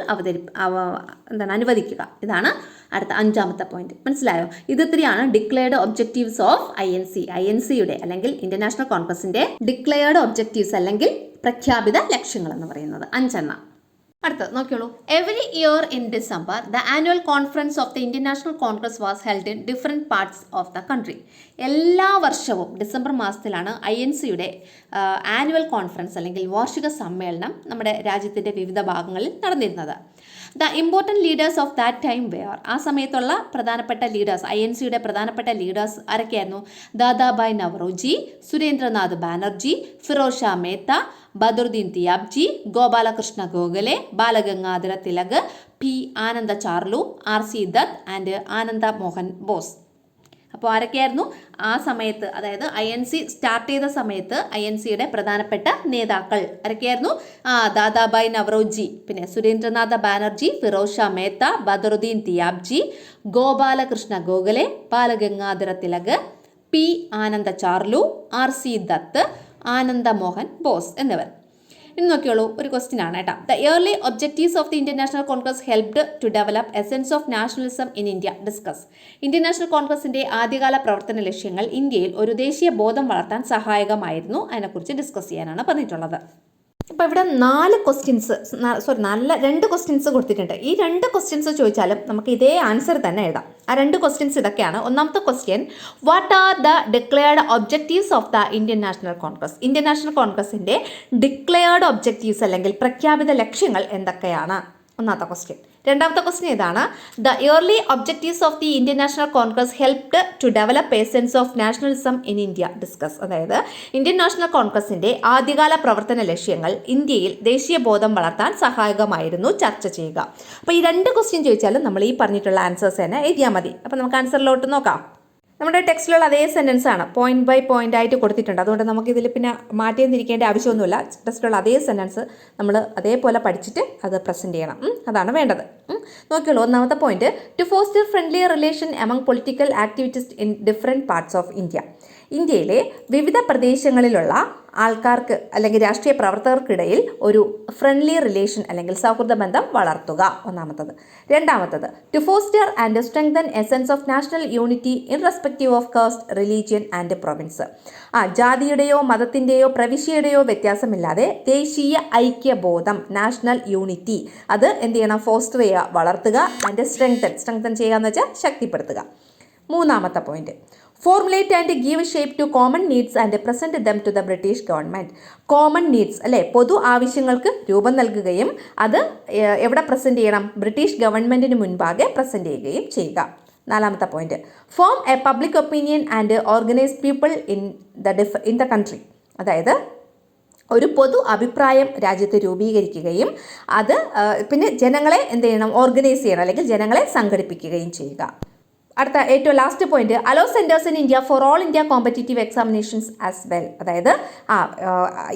അനുവദിക്കുക. ഇതാണ് അടുത്ത അഞ്ചാമത്തെ പോയിന്റ്. മനസ്സിലായോ? ഇത് ഇത്രയാണ് ഡിക്ലെയർഡ് ഒബ്ജക്റ്റീവ്സ് ഓഫ് INC-യുടെ അല്ലെങ്കിൽ ഇന്ത്യൻ നാഷണൽ കോൺഗ്രസിന്റെ ഡിക്ലെയർഡ് ഒബ്ജക്റ്റീവ്സ് അല്ലെങ്കിൽ പ്രഖ്യാപിത ലക്ഷ്യങ്ങൾ എന്ന് പറയുന്നത് 5 അടുത്തത് നോക്കിയോളൂ. Every year in December the annual conference of the Indian National Congress was held in different parts of the country. എല്ലാ വർഷവും ഡിസംബർ മാസത്തിലാണ് INC-യുടെ ആനുവൽ കോൺഫറൻസ് അല്ലെങ്കിൽ വാർഷിക സമ്മേളനം നമ്മുടെ രാജ്യത്തിൻ്റെ വിവിധ ഭാഗങ്ങളിൽ നടന്നിരുന്നത്. The important leaders of that time wear, ആ സമയത്തുള്ള പ്രധാനപ്പെട്ട ലീഡേഴ്സ്, INC-യുടെ പ്രധാനപ്പെട്ട leaders ആരൊക്കെയായിരുന്നു? Dadabhai Naoroji, Surendranath Banerjee, Firoz Shah Mehta, Badaruddin Tyabji, Gopalakrishna Gokhale, Balagangadhara Tilak, P. Ananda Charlu, RC Dutt and Ananda Mohan boss. അപ്പോൾ ആരൊക്കെയായിരുന്നു ആ സമയത്ത്? അതായത് INC സ്റ്റാർട്ട് ചെയ്ത സമയത്ത് INC-യുടെ പ്രധാനപ്പെട്ട നേതാക്കൾ ആരൊക്കെയായിരുന്നു? ദാദാഭായ് നവറോജി, പിന്നെ സുരേന്ദ്രനാഥ ബാനർജി, ഫിറോസ് ഷാ മേത്ത, ബദറുദ്ദീൻ തിയാബ്ജി, ഗോപാലകൃഷ്ണ ഗോഖലെ, ബാലഗംഗാധര തിലക്, P. ആനന്ദ ചാർലു, RC ദത്ത്, ആനന്ദ മോഹൻ ബോസ് എന്നിവർ. ഇനി നോക്കിയോളൂ, ഒരു ക്വസ്റ്റ്യൻ ആണ് കേട്ടോ. The early objectives of the Indian National Congress helped to develop a sense of nationalism in India. Discuss. Indian national കോൺഗ്രസിന്റെ ആദ്യകാല പ്രവർത്തന ലക്ഷ്യങ്ങൾ ഇന്ത്യയിൽ ഒരു ദേശീയ ബോധം വളർത്താൻ സഹായകമായിരുന്നു. അതിനെക്കുറിച്ച് ഡിസ്കസ് ചെയ്യാനാണ് പറഞ്ഞിട്ടുള്ളത്. അപ്പോൾ ഇവിടെ 2 ക്വസ്റ്റ്യൻസ് കൊടുത്തിട്ടുണ്ട്. ഈ 2 ക്വസ്റ്റ്യൻസ് ചോദിച്ചാലും നമുക്ക് ഇതേ ആൻസർ തന്നെ എഴുതാം. ആ 2 ക്വസ്റ്റ്യൻസ് ഇതൊക്കെയാണ്. ഒന്നാമത്തെ question, what are the declared objectives of the Indian National Congress? Indian National കോൺഗ്രസിൻ്റെ ഡിക്ലെയർഡ് ഒബ്ജക്റ്റീവ്സ് അല്ലെങ്കിൽ പ്രഖ്യാപിത ലക്ഷ്യങ്ങൾ എന്തൊക്കെയാണ്? ഒന്നാമത്തെ ക്വസ്റ്റ്യൻ. രണ്ടാമത്തെ ക്വസ്റ്റ്യൻ ഇതാണ്, the early objectives of the Indian National Congress helped to develop a sense of nationalism in India. Discuss. അതായത് Indian national കോൺഗ്രസിന്റെ ആദ്യകാല പ്രവർത്തന ലക്ഷ്യങ്ങൾ ഇന്ത്യയിൽ ദേശീയ ബോധം വളർത്താൻ സഹായകമായിരുന്നു. ചർച്ച ചെയ്യുക. അപ്പോൾ ഈ 2 ക്വസ്റ്റ്യൻ ചോദിച്ചാലും നമ്മൾ ഈ പറഞ്ഞിട്ടുള്ള ആൻസേഴ്സ് തന്നെ എഴുതിയാൽ മതി. അപ്പോൾ നമുക്ക് ആൻസറിലോട്ട് നോക്കാം. നമ്മുടെ ടെക്സ്റ്റിലുള്ള അതേ സെൻറ്റൻസ് ആണ്, പോയിന്റ് ബൈ പോയിന്റ് ആയിട്ട് കൊടുത്തിട്ടുണ്ട്. അതുകൊണ്ട് നമുക്കിതിൽ പിന്നെ മാറ്റിയെന്നിരിക്കേണ്ട ആവശ്യമൊന്നുമില്ല. ടെക്സ്റ്റിലുള്ള അതേ സെൻറ്റൻസ് നമ്മൾ അതേപോലെ പഠിച്ചിട്ട് അത് പ്രസൻറ്റ് ചെയ്യണം. അതാണ് വേണ്ടത്. നോക്കിയുള്ളൂ, ഒന്നാമത്തെ point, to foster friendly relation among political activities in different parts of India. ഇന്ത്യയിലെ വിവിധ പ്രദേശങ്ങളിലുള്ള ആൾക്കാർക്ക് അല്ലെങ്കിൽ രാഷ്ട്രീയ പ്രവർത്തകർക്കിടയിൽ ഒരു ഫ്രണ്ട്ലി റിലേഷൻ അല്ലെങ്കിൽ സൗഹൃദ ബന്ധം വളർത്തുക, ഒന്നാമത്തത്. രണ്ടാമത്തത്, to foster and strengthen a sense of national unity irrespective of caste, religion and province. ജാതിയുടെയോ മതത്തിൻ്റെയോ പ്രവിശ്യയുടെയോ വ്യത്യാസമില്ലാതെ ദേശീയ ഐക്യബോധം, നാഷണൽ യൂണിറ്റി, അത് എന്ത് ചെയ്യണം? ഫോസ്റ്റർ ചെയ്യുക, വളർത്തുക. ആൻഡ് സ്ട്രെങ്തൻ ചെയ്യുക എന്ന് വെച്ചാൽ ശക്തിപ്പെടുത്തുക. മൂന്നാമത്തെ point, formulate and give shape to common needs and present them to the British government. Common needs അല്ലെ, പൊതു ആവശ്യങ്ങൾക്ക് രൂപം നൽകുകയും അത് എവിടെ പ്രസന്റ് ചെയ്യണം? ബ്രിട്ടീഷ് ഗവൺമെന്റിന് മുൻപാകെ പ്രസന്റ് ചെയ്യുകയും ചെയ്യുക. നാലാമത്തെ point, form A public opinion and organise people in the country. അതായത് ഒരു പൊതു അഭിപ്രായം രാജ്യത്ത് രൂപീകരിക്കുകയും അത് പിന്നെ ജനങ്ങളെ എന്ത് ചെയ്യണം? ഓർഗനൈസ് ചെയ്യണം അല്ലെങ്കിൽ ജനങ്ങളെ സംഘടിപ്പിക്കുകയും ചെയ്യുക. അടുത്ത ഏറ്റവും last point, hello centres in India for all India competitive examinations as well. അതായത്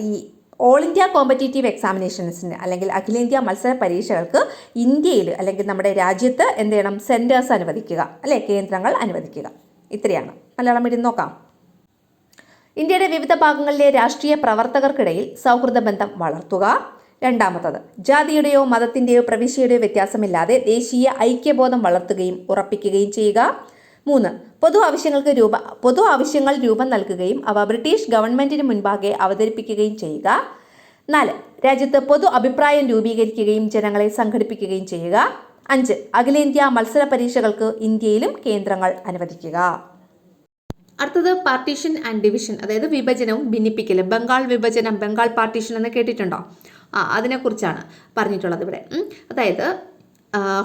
ഈ ഓൾ ഇന്ത്യ കോമ്പറ്റീറ്റീവ് എക്സാമിനേഷൻസിന് അല്ലെങ്കിൽ അഖിലേന്ത്യാ മത്സര പരീക്ഷകൾക്ക് ഇന്ത്യയിൽ അല്ലെങ്കിൽ നമ്മുടെ രാജ്യത്ത് എന്ത് ചെയ്യണം? സെന്റേഴ്സ് അനുവദിക്കുക, അല്ലെ, കേന്ദ്രങ്ങൾ അനുവദിക്കുക. ഇത്രയാണ്. മലയാളം മീഡിയം നോക്കാം. ഇന്ത്യയുടെ വിവിധ ഭാഗങ്ങളിലെ രാഷ്ട്രീയ പ്രവർത്തകർക്കിടയിൽ സൗഹൃദ ബന്ധം വളർത്തുക. രണ്ടാമത്തത്, ജാതിയുടെയോ മതത്തിൻ്റെയോ പ്രവിശ്യയുടെയോ വ്യത്യാസമില്ലാതെ ദേശീയ ഐക്യബോധം വളർത്തുകയും ഉറപ്പിക്കുകയും ചെയ്യുക. 3, പൊതു ആവശ്യങ്ങൾ രൂപം നൽകുകയും അവ ബ്രിട്ടീഷ് ഗവൺമെന്റിന് മുൻപാകെ അവതരിപ്പിക്കുകയും ചെയ്യുക. 4, രാജ്യത്ത് പൊതു അഭിപ്രായം രൂപീകരിക്കുകയും ജനങ്ങളെ സംഘടിപ്പിക്കുകയും ചെയ്യുക. 5, അഖിലേന്ത്യാ മത്സര പരീക്ഷകൾക്ക് ഇന്ത്യയിലും കേന്ദ്രങ്ങൾ അനുവദിക്കുക. അടുത്തത് പാർട്ടീഷൻ ആൻഡ് ഡിവിഷൻ, അതായത് വിഭജനവും ഭിന്നിപ്പിക്കലും. ബംഗാൾ വിഭജനം, ബംഗാൾ പാർട്ടീഷൻ എന്ന് കേട്ടിട്ടുണ്ടോ? അതിനെക്കുറിച്ചാണ് പറഞ്ഞിട്ടുള്ളത് ഇവിടെ. അതായത്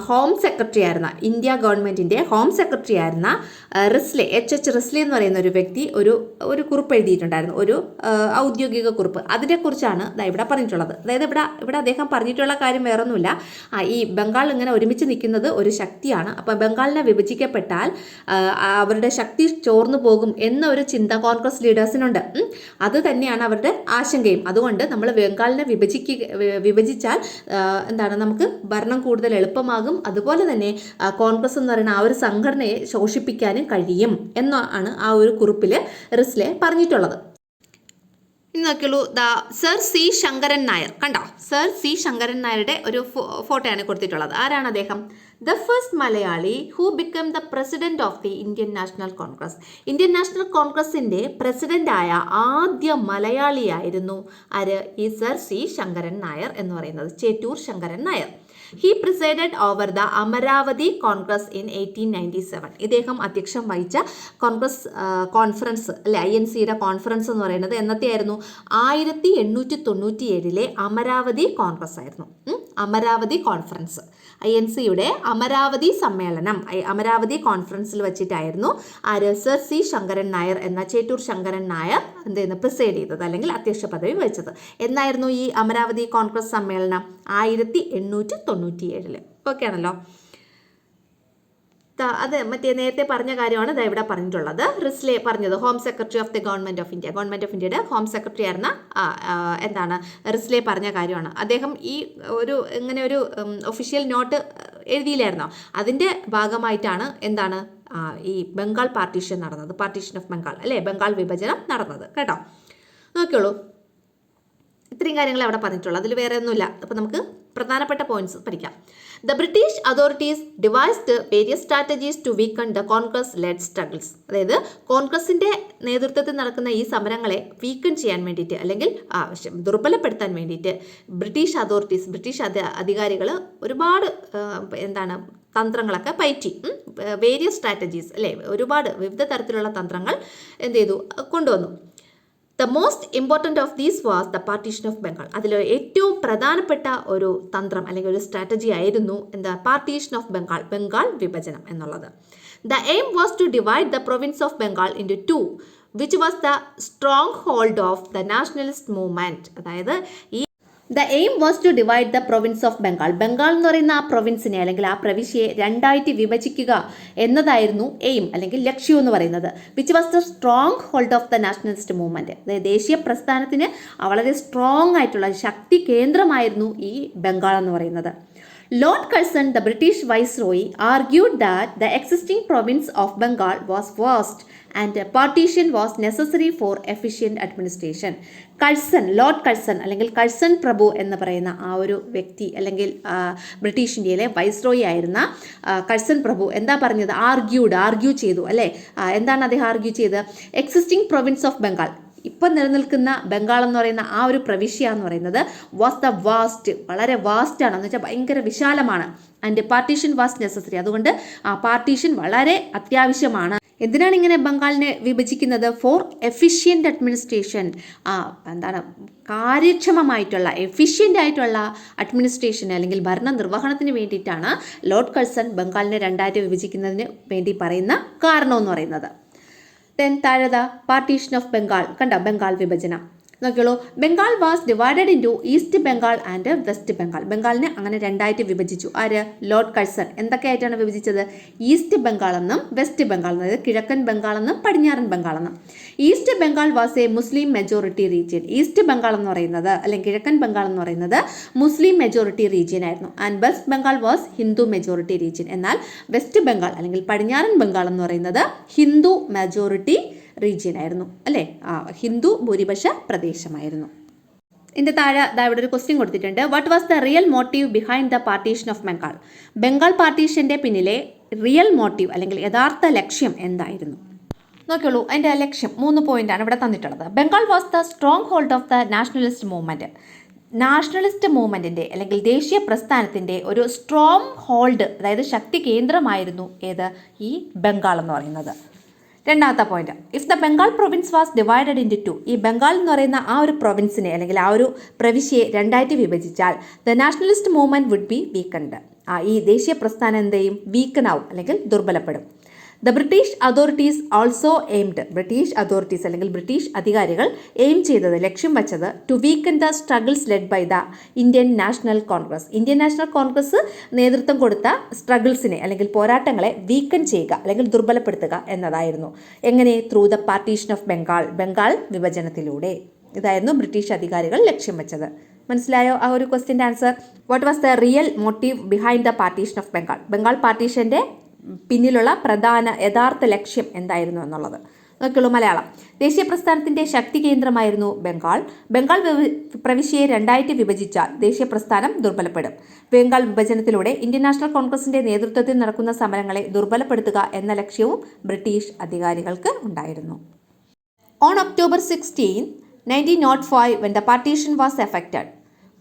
ഹോം സെക്രട്ടറി ആയിരുന്ന, ഇന്ത്യ ഗവൺമെൻറ്റിൻ്റെ ഹോം സെക്രട്ടറി ആയിരുന്ന റിസ്ലെ, എച്ച് റിസ്ലെ എന്ന് പറയുന്ന ഒരു വ്യക്തി ഒരു കുറിപ്പ് എഴുതിയിട്ടുണ്ടായിരുന്നു, ഒരു ഔദ്യോഗിക കുറിപ്പ്. അതിനെക്കുറിച്ചാണ് ഇവിടെ പറഞ്ഞിട്ടുള്ളത്. അതായത് ഇവിടെ അദ്ദേഹം പറഞ്ഞിട്ടുള്ള കാര്യം വേറൊന്നുമില്ല, ഈ ബംഗാൾ ഇങ്ങനെ ഒരുമിച്ച് നിൽക്കുന്നത് ഒരു ശക്തിയാണ്, അപ്പോൾ ബംഗാളിനെ വിഭജിക്കപ്പെട്ടാൽ അവരുടെ ശക്തി ചോർന്നു പോകും എന്ന ഒരു ചിന്ത കോൺഗ്രസ് ലീഡേഴ്സിനുണ്ട്. അത് തന്നെയാണ് അവരുടെ ആശങ്കയും. അതുകൊണ്ട് നമ്മൾ ബംഗാളിനെ വിഭജിച്ചാൽ എന്താണ്, നമുക്ക് ഭരണം കൂടുതൽ എളുപ്പമാകും. അതുപോലെ തന്നെ കോൺഗ്രസ് എന്ന് പറയുന്ന ആ ഒരു സംഘടനയെ ശോഷിപ്പിക്കാനും കഴിയും എന്നാണ് ആ ഒരു കുറിപ്പിൽ റിസ്ലെ പറഞ്ഞിട്ടുള്ളത്. ഇനി നോക്കിയുള്ളൂ, സർ സി ശങ്കരൻ നായർ. കണ്ടോ, സർ സി ശങ്കരൻ നായരുടെ ഒരു ഫോട്ടോയാണ് കൊടുത്തിട്ടുള്ളത്. ആരാണ് അദ്ദേഹം? The first Malayali who become the president of the Indian National Congress. Indian national കോൺഗ്രസിന്റെ പ്രസിഡന്റായ ആദ്യ മലയാളിയായിരുന്നു ആര്? ഈ സർ സി ശങ്കരൻ നായർ എന്ന് പറയുന്നത്, Chettur Sankaran Nair. He presided over the Amravati Congress in 1897. ഇദ്ദേഹം അധ്യക്ഷം വഹിച്ച കോൺഗ്രസ് കോൺഫറൻസ് അല്ലെ, INCയുടെ കോൺഫറൻസ് എന്ന് പറയുന്നത് എന്നത്തെയായിരുന്നു? 1897 അമരാവതി കോൺഗ്രസ് ആയിരുന്നു. അമരാവതി കോൺഫറൻസ്, INCയുടെ അമരാവതി സമ്മേളനം, അമരാവതി കോൺഫറൻസിൽ വെച്ചിട്ടായിരുന്നു സർ സി ശങ്കരൻ നായർ എന്ന ചേറ്റൂർ ശങ്കരൻ നായർ എന്ത് ചെയ്യുന്നത്? പ്രിസൈഡ് ചെയ്തത് അല്ലെങ്കിൽ അധ്യക്ഷ പദവി വഹിച്ചത്. എന്നായിരുന്നു ഈ അമരാവതി കോൺഗ്രസ് സമ്മേളനം? 1897. ഓക്കെ ആണല്ലോ. അത് മറ്റേ നേരത്തെ പറഞ്ഞ കാര്യമാണ് ഇവിടെ പറഞ്ഞിട്ടുള്ളത്. റിസ്ലെ പറഞ്ഞത് home secretary of the government of ഇന്ത്യയുടെ ഹോം സെക്രട്ടറി ആയിരുന്ന എന്താണ് റിസ്ലെ പറഞ്ഞ കാര്യമാണ്. അദ്ദേഹം ഈ ഇങ്ങനെ ഒരു ഒഫീഷ്യൽ നോട്ട് എഴുതിയില്ലായിരുന്നോ? അതിൻ്റെ ഭാഗമായിട്ടാണ് എന്താണ് ഈ ബംഗാൾ പാർട്ടീഷൻ നടന്നത്, പാർട്ടീഷൻ ഓഫ് ബംഗാൾ അല്ലേ, ബംഗാൾ വിഭജനം നടന്നത്. കേട്ടോ, നോക്കിയോളൂ. ഇത്രയും കാര്യങ്ങൾ അവിടെ പറഞ്ഞിട്ടുള്ളൂ, അതിൽ വേറെ ഒന്നുമില്ല. അപ്പോൾ നമുക്ക് പ്രധാനപ്പെട്ട പോയിന്റ്സ് പഠിക്കാം. The British authorities devised various strategies to weaken the Congress led struggles. അതായത് കോൺഗ്രസിന്റെ നേതൃത്വത്തിൽ നടക്കുന്ന ഈ സമരങ്ങളെ വീക്കൺ ചെയ്യാൻ വേണ്ടിയിട്ട് അല്ലെങ്കിൽ ദുർബലപ്പെടുത്താൻ വേണ്ടിയിട്ട് ബ്രിട്ടീഷ് അധികാരികൾ ഒരുപാട് തന്ത്രങ്ങളൊക്കെ പയറ്റി. വേരിയസ് സ്ട്രാറ്റജീസ് അല്ലേ, ഒരുപാട് വിവിധ തരത്തിലുള്ള തന്ത്രങ്ങൾ എന്ത് ചെയ്തു? കൊണ്ടുവന്നു. The most important of these was the partition of Bengal. അതിൽ ഏറ്റവും പ്രധാനപ്പെട്ട ഒരു തന്ത്രം അല്ലെങ്കിൽ ഒരു സ്ട്രാറ്റജി ആയിരുന്നു പാർട്ടീഷൻ ഓഫ് ബംഗാൾ, ബംഗാൾ വിഭജനം എന്നുള്ളത്. The aim was to divide the province of Bengal into 2, which was the strong hold of the nationalist movement. അതായത് the aim was to divide the province of Bengal. Bengal എന്ന് പറയുന്ന ആ പ്രൊവിൻസിനെ അല്ലെങ്കിൽ ആ പ്രവിശ്യയെ രണ്ടായിട്ട് വിഭജിക്കുക എന്നതായിരുന്നു എയിം അല്ലെങ്കിൽ ലക്ഷ്യം എന്ന് പറയുന്നത്. Which was the strong hold of the nationalist movement. അതായത് ദേശീയ പ്രസ്ഥാനത്തിന് വളരെ സ്ട്രോങ് ആയിട്ടുള്ള ശക്തി കേന്ദ്രമായിരുന്നു ഈ ബംഗാൾ എന്ന് പറയുന്നത്. Lord Curzon, the British Viceroy, argued that the existing province of Bengal was vast and partition was necessary for efficient administration. Lord Curzon അല്ലെങ്കിൽ Curzon പ്രഭു എന്ന് പറയുന്ന ആ ഒരു വ്യക്തി അല്ലെങ്കിൽ ബ്രിട്ടീഷ് ഇന്ത്യയിലെ വൈസ്രോയി ആയിരുന്ന കഴ്സൺ പ്രഭു എന്താ പറഞ്ഞത്? ആർഗ്യൂ ചെയ്തു അല്ലേ? എന്താണ് അദ്ദേഹം ആർഗ്യൂ ചെയ്തത്? എക്സിസ്റ്റിംഗ് പ്രൊവിൻസ് ഓഫ് ബംഗാൾ, ഇപ്പം നിലനിൽക്കുന്ന ബംഗാൾ എന്ന് പറയുന്ന ആ ഒരു പ്രവിശ്യ എന്ന് പറയുന്നത് വാസ് ദ വാസ്റ്റ്, വളരെ വാസ്റ്റ് ആണ്, എന്ന് വെച്ചാൽ ഭയങ്കര വിശാലമാണ്. ആൻഡ് പാർട്ടീഷൻ വാസ് നെസസറി, അതുകൊണ്ട് ആ പാർട്ടീഷൻ വളരെ അത്യാവശ്യമാണ്. എന്തിനാണ് ഇങ്ങനെ ബംഗാളിനെ വിഭജിക്കുന്നത്? ഫോർ എഫിഷ്യൻ്റ് അഡ്മിനിസ്ട്രേഷൻ, എന്താണ് കാര്യക്ഷമമായിട്ടുള്ള എഫിഷ്യൻ്റ് ആയിട്ടുള്ള അഡ്മിനിസ്ട്രേഷൻ അല്ലെങ്കിൽ ഭരണ നിർവഹണത്തിന് വേണ്ടിയിട്ടാണ് ലോർഡ് കഴ്സൺ ബംഗാളിനെ രണ്ടായിട്ട് വിഭജിക്കുന്നതിന് വേണ്ടി പറയുന്ന കാരണം എന്ന് പറയുന്നത്. ദെൻ താഴെ പാർട്ടീഷൻ ഓഫ് ബംഗാൾ, കണ്ടോ ബംഗാൾ വിഭജനം നോക്കിയോളൂ. Bengal was divided into East Bengal and West Bengal. ബംഗാളിനെ അങ്ങനെ രണ്ടായിട്ട് വിഭജിച്ചു. ആര്? Lord Curzon. എന്തൊക്കെയായിട്ടാണ് വിഭജിച്ചത്? ഈസ്റ്റ് ബംഗാൾ എന്നും വെസ്റ്റ് ബംഗാൾ, അതായത് കിഴക്കൻ ബംഗാൾ എന്നും പടിഞ്ഞാറൻ ബംഗാൾ എന്നും. East Bengal was a Muslim majority region. East Bengal എന്ന് പറയുന്നത് അല്ലെങ്കിൽ കിഴക്കൻ ബംഗാൾ എന്ന് പറയുന്നത് മുസ്ലിം മെജോറിറ്റി റീജിയൻ ആയിരുന്നു. And West Bengal was Hindu majority region. എന്നാൽ വെസ്റ്റ് ബംഗാൾ അല്ലെങ്കിൽ പടിഞ്ഞാറൻ ബംഗാൾ എന്ന് പറയുന്നത് ഹിന്ദു മെജോറിറ്റി റീജിയൻ ആയിരുന്നു അല്ലേ? ഹിന്ദു ഭൂരിപക്ഷ പ്രദേശമായിരുന്നു. ഇതിൻ്റെ താഴെ ഇവിടെ ഒരു ക്വസ്റ്റ്യൻ കൊടുത്തിട്ടുണ്ട്. What was the real motive behind the partition of Bengal? Bengal പാർട്ടീഷൻ്റെ പിന്നിലെ റിയൽ മോട്ടീവ് അല്ലെങ്കിൽ യഥാർത്ഥ ലക്ഷ്യം എന്തായിരുന്നു? നോക്കിയോളൂ, അതിൻ്റെ ലക്ഷ്യം 3 പോയിന്റാണ് ഇവിടെ തന്നിട്ടുള്ളത്. Bengal was the strong hold of the nationalist movement. Nationalist മൂവ്മെൻറ്റിൻ്റെ അല്ലെങ്കിൽ ദേശീയ പ്രസ്ഥാനത്തിൻ്റെ ഒരു സ്ട്രോങ് ഹോൾഡ്, അതായത് ശക്തി കേന്ദ്രമായിരുന്നു ഏത്? ഈ ബംഗാൾ എന്ന് പറയുന്നത്. രണ്ടാമത്തെ point, if the Bengal province was divided into, ഈ ബംഗാൾ എന്ന് പറയുന്ന ആ ഒരു പ്രൊവിൻസിനെ അല്ലെങ്കിൽ ആ ഒരു പ്രവിശ്യയെ രണ്ടായിട്ട് വിഭജിച്ചാൽ the nationalist movement would be weakened. ഈ ദേശീയ പ്രസ്ഥാനം എന്ത് ചെയ്യും? വീക്കനാവും അല്ലെങ്കിൽ ദുർബലപ്പെടും. The British authorities also aimed, British authorities അല്ലെങ്കിൽ ബ്രിട്ടീഷ് അധികാരികൾ എയിം ചെയ്തത്, ലക്ഷ്യം വച്ചത് to weaken the struggles led by the Indian National Congress. Indian National Congress നേതൃത്വം കൊടുത്ത സ്ട്രഗിൾസിനെ അല്ലെങ്കിൽ പോരാട്ടങ്ങളെ വീക്കൻ ചെയ്യുക അല്ലെങ്കിൽ ദുർബലപ്പെടുത്തുക എന്നതായിരുന്നു. എങ്ങനെ? Through the partition of Bengal, Bengal വിഭജനത്തിലൂടെ. ഇതായിരുന്നു ബ്രിട്ടീഷ് അധികാരികൾ ലക്ഷ്യം വെച്ചത്. മനസ്സിലായോ ആ ഒരു ക്വസ്റ്റ്യൻ്റെ answer? What was the real motive behind the partition of Bengal? Bengal പാർട്ടീഷൻ്റെ പിന്നിലുള്ള പ്രധാന യഥാർത്ഥ ലക്ഷ്യം എന്തായിരുന്നു എന്നുള്ളത്. നോക്കിയുള്ളൂ മലയാളം. ദേശീയ പ്രസ്ഥാനത്തിൻ്റെ ശക്തി കേന്ദ്രമായിരുന്നു ബംഗാൾ. ബംഗാൾ പ്രവിശ്യയെ രണ്ടായിട്ട് വിഭജിച്ചാൽ ദേശീയ പ്രസ്ഥാനം ദുർബലപ്പെടും. ബംഗാൾ വിഭജനത്തിലൂടെ ഇന്ത്യൻ നാഷണൽ കോൺഗ്രസിൻ്റെ നേതൃത്വത്തിൽ നടക്കുന്ന സമരങ്ങളെ ദുർബലപ്പെടുത്തുക എന്ന ലക്ഷ്യവും ബ്രിട്ടീഷ് അധികാരികൾക്ക് ഉണ്ടായിരുന്നു. On October 16, 1905, when the partition was effected,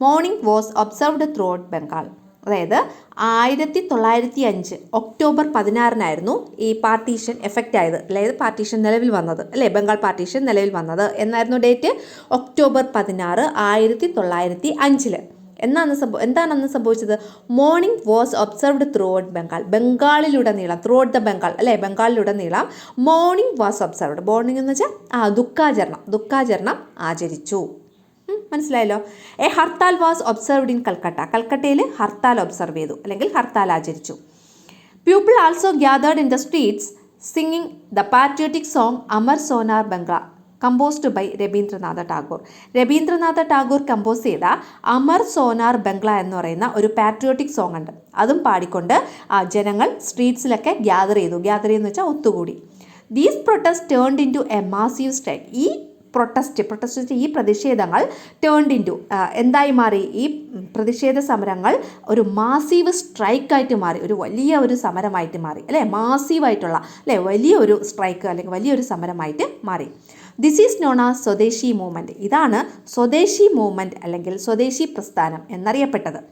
mourning was observed throughout Bengal. അതായത് 1905 ഒക്ടോബർ 16 ഈ പാർട്ടീഷൻ എഫക്റ്റ് ആയത്, അതായത് പാർട്ടീഷൻ നിലവിൽ വന്നത് അല്ലേ? ബംഗാൾ പാർട്ടീഷൻ നിലവിൽ വന്നത് എന്നായിരുന്നു ഡേറ്റ്? ഒക്ടോബർ 16, 1905. എന്താണെന്ന് സംഭവിച്ചത്? Mourning was observed throughout Bengal. ബംഗാളിലുടനീളം, ത്രൂ ഔട്ട് ദ ബംഗാൾ അല്ലേ? ബംഗാളിലുടനീളം മോർണിംഗ് വാസ് ഒബ്സർവ്ഡ്. മോർണിംഗ് എന്ന് വെച്ചാൽ ദുഃഖാചരണം ആചരിച്ചു. മനസ്സിലായല്ലോ. A hartal was observed in Calcutta. കൽക്കട്ടയിൽ ഹർത്താൽ ഒബ്സർവ് ചെയ്തു അല്ലെങ്കിൽ ഹർത്താൽ ആചരിച്ചു. People also gathered in the streets singing the patriotic song Amar Sonar Bangla, composed by Rabindranath Tagore. Rabindranath Tagore compose ചെയ്ത അമർ സോനാർ ബംഗ്ല എന്ന് പറയുന്ന ഒരു പാട്രിയോട്ടിക് സോങ് ഉണ്ട്. അതും പാടിക്കൊണ്ട് ജനങ്ങൾ സ്ട്രീറ്റ്സിലൊക്കെ ഗ്യാദർ ചെയ്യുന്നു വെച്ചാൽ ഒത്തുകൂടി. These protest turned into a massive strike. ഈ പ്രൊട്ടസ്റ്റ് ഈ പ്രതിഷേധങ്ങൾ ടേൺഡ് ഇൻ ടു എന്തായി മാറി? ഈ പ്രതിഷേധ സമരങ്ങൾ ഒരു മാസീവ് സ്ട്രൈക്കായിട്ട് മാറി, ഒരു വലിയ ഒരു സമരമായിട്ട് മാറി അല്ലേ? മാസീവായിട്ടുള്ള അല്ലേ? വലിയൊരു സ്ട്രൈക്ക് അല്ലെങ്കിൽ വലിയൊരു സമരമായിട്ട് മാറി. This is known as Swadeshi movement. ഇതാണ് സ്വദേശി മൂവ്മെൻറ്റ് അല്ലെങ്കിൽ സ്വദേശി പ്രസ്ഥാനം എന്നറിയപ്പെട്ടത്.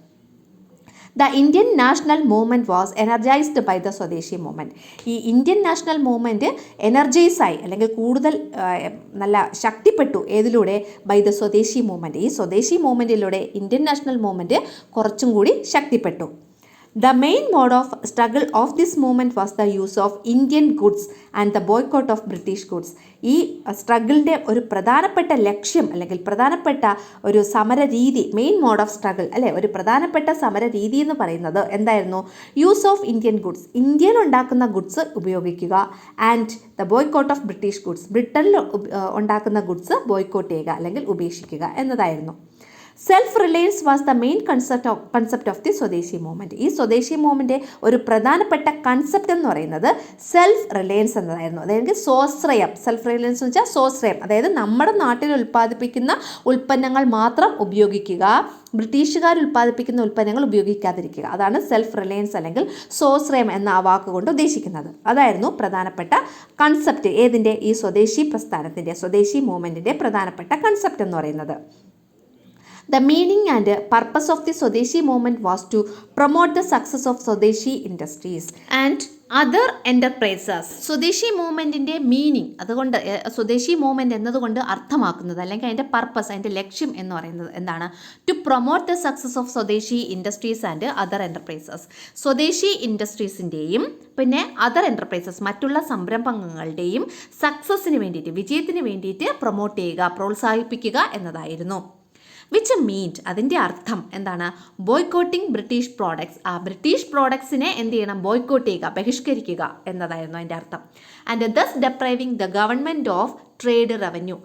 The Indian national movement was energized by the Swadeshi movement. ഈ ഇന്ത്യൻ നാഷണൽ മൂവ്മെൻറ്റ് എനർജൈസായി അല്ലെങ്കിൽ കൂടുതൽ നല്ല ശക്തിപ്പെട്ടു. ഏതിലൂടെ? By the Swadeshi movement. ഈ സ്വദേശി മൂവ്മെൻറ്റിലൂടെ ഇന്ത്യൻ നാഷണൽ മൂവ്മെൻറ്റ് കുറച്ചും കൂടി ശക്തിപ്പെട്ടു. The main mode of struggle of this movement was the use of Indian goods and the boycott of British goods. ഈ സ്ട്രഗിളിൻ്റെ ഒരു പ്രധാനപ്പെട്ട ലക്ഷ്യം അല്ലെങ്കിൽ പ്രധാനപ്പെട്ട ഒരു സമരരീതി, മെയിൻ മോഡ് ഓഫ് സ്ട്രഗിൾ അല്ലേ? ഒരു പ്രധാനപ്പെട്ട സമരരീതി എന്ന് പറയുന്നത് എന്തായിരുന്നു? യൂസ് ഓഫ് ഇന്ത്യൻ ഗുഡ്സ്, ഇന്ത്യയിൽ ഉണ്ടാക്കുന്ന ഗുഡ്സ് ഉപയോഗിക്കുക. And the boycott of British goods, ബ്രിട്ടനിൽ ഉണ്ടാക്കുന്ന ഗുഡ്സ് ബോയ്ക്കോട്ട് ചെയ്യുക അല്ലെങ്കിൽ ഉപേക്ഷിക്കുക എന്നതായിരുന്നു. Self Reliance was the main concept of the Swadeshi movement. ഈ സ്വദേശി മൂവ്മെൻറ്റ് ഒരു പ്രധാനപ്പെട്ട കൺസെപ്റ്റ് എന്ന് പറയുന്നത് സെൽഫ് റിലയൻസ് എന്നതായിരുന്നു. അതായത് സ്വാശ്രയം. സെൽഫ് റിലയൻസ് എന്ന് വെച്ചാൽ സ്വാശ്രയം, അതായത് നമ്മുടെ നാട്ടിൽ ഉൽപ്പാദിപ്പിക്കുന്ന ഉൽപ്പന്നങ്ങൾ മാത്രം ഉപയോഗിക്കുക, ബ്രിട്ടീഷുകാർ ഉൽപ്പാദിപ്പിക്കുന്ന ഉൽപ്പന്നങ്ങൾ ഉപയോഗിക്കാതിരിക്കുക. അതാണ് സെൽഫ് റിലയൻസ് അല്ലെങ്കിൽ സ്വാശ്രയം എന്ന ആ വാക്കുകൊണ്ട് ഉദ്ദേശിക്കുന്നത്. അതായിരുന്നു പ്രധാനപ്പെട്ട കൺസെപ്റ്റ് ഏതിൻ്റെ, ഈ സ്വദേശി പ്രസ്ഥാനത്തിൻ്റെ, സ്വദേശി മൂവ്മെൻറ്റിൻ്റെ പ്രധാനപ്പെട്ട കൺസെപ്റ്റ് എന്ന് പറയുന്നത്. The meaning and purpose of the Swadeshi movement was to promote the success of Swadeshi industries and other enterprises. സ്വദേശി മൂവ്മെൻറ്റിൻ്റെ മീനിങ്, അതുകൊണ്ട് സ്വദേശി മൂവ്മെൻറ്റ് എന്നതുകൊണ്ട് അർത്ഥമാക്കുന്നത് അല്ലെങ്കിൽ അതിൻ്റെ പർപ്പസ്, അതിൻ്റെ ലക്ഷ്യം എന്ന് പറയുന്നത് എന്താണ്? To promote the success of Swadeshi industries and other enterprises. Swadeshi ഇൻഡസ്ട്രീസിൻ്റെയും പിന്നെ അതർ എൻ്റർപ്രൈസസ് മറ്റുള്ള സംരംഭങ്ങളുടെയും സക്സസ്സിന് വേണ്ടിയിട്ട്, വിജയത്തിന് വേണ്ടിയിട്ട് പ്രൊമോട്ട് ചെയ്യുക, പ്രോത്സാഹിപ്പിക്കുക എന്നതായിരുന്നു. വിച്ച് മീൻഡ്, അതിൻ്റെ അർത്ഥം എന്താണ്? Boycotting British products. ആ ബ്രിട്ടീഷ് പ്രോഡക്ട്സിനെ എന്ത് ചെയ്യണം? ബോയ്ക്കോട്ട് ചെയ്യുക, ബഹിഷ്കരിക്കുക എന്നതായിരുന്നു അതിൻ്റെ അർത്ഥം. And thus depriving the government of trade revenue.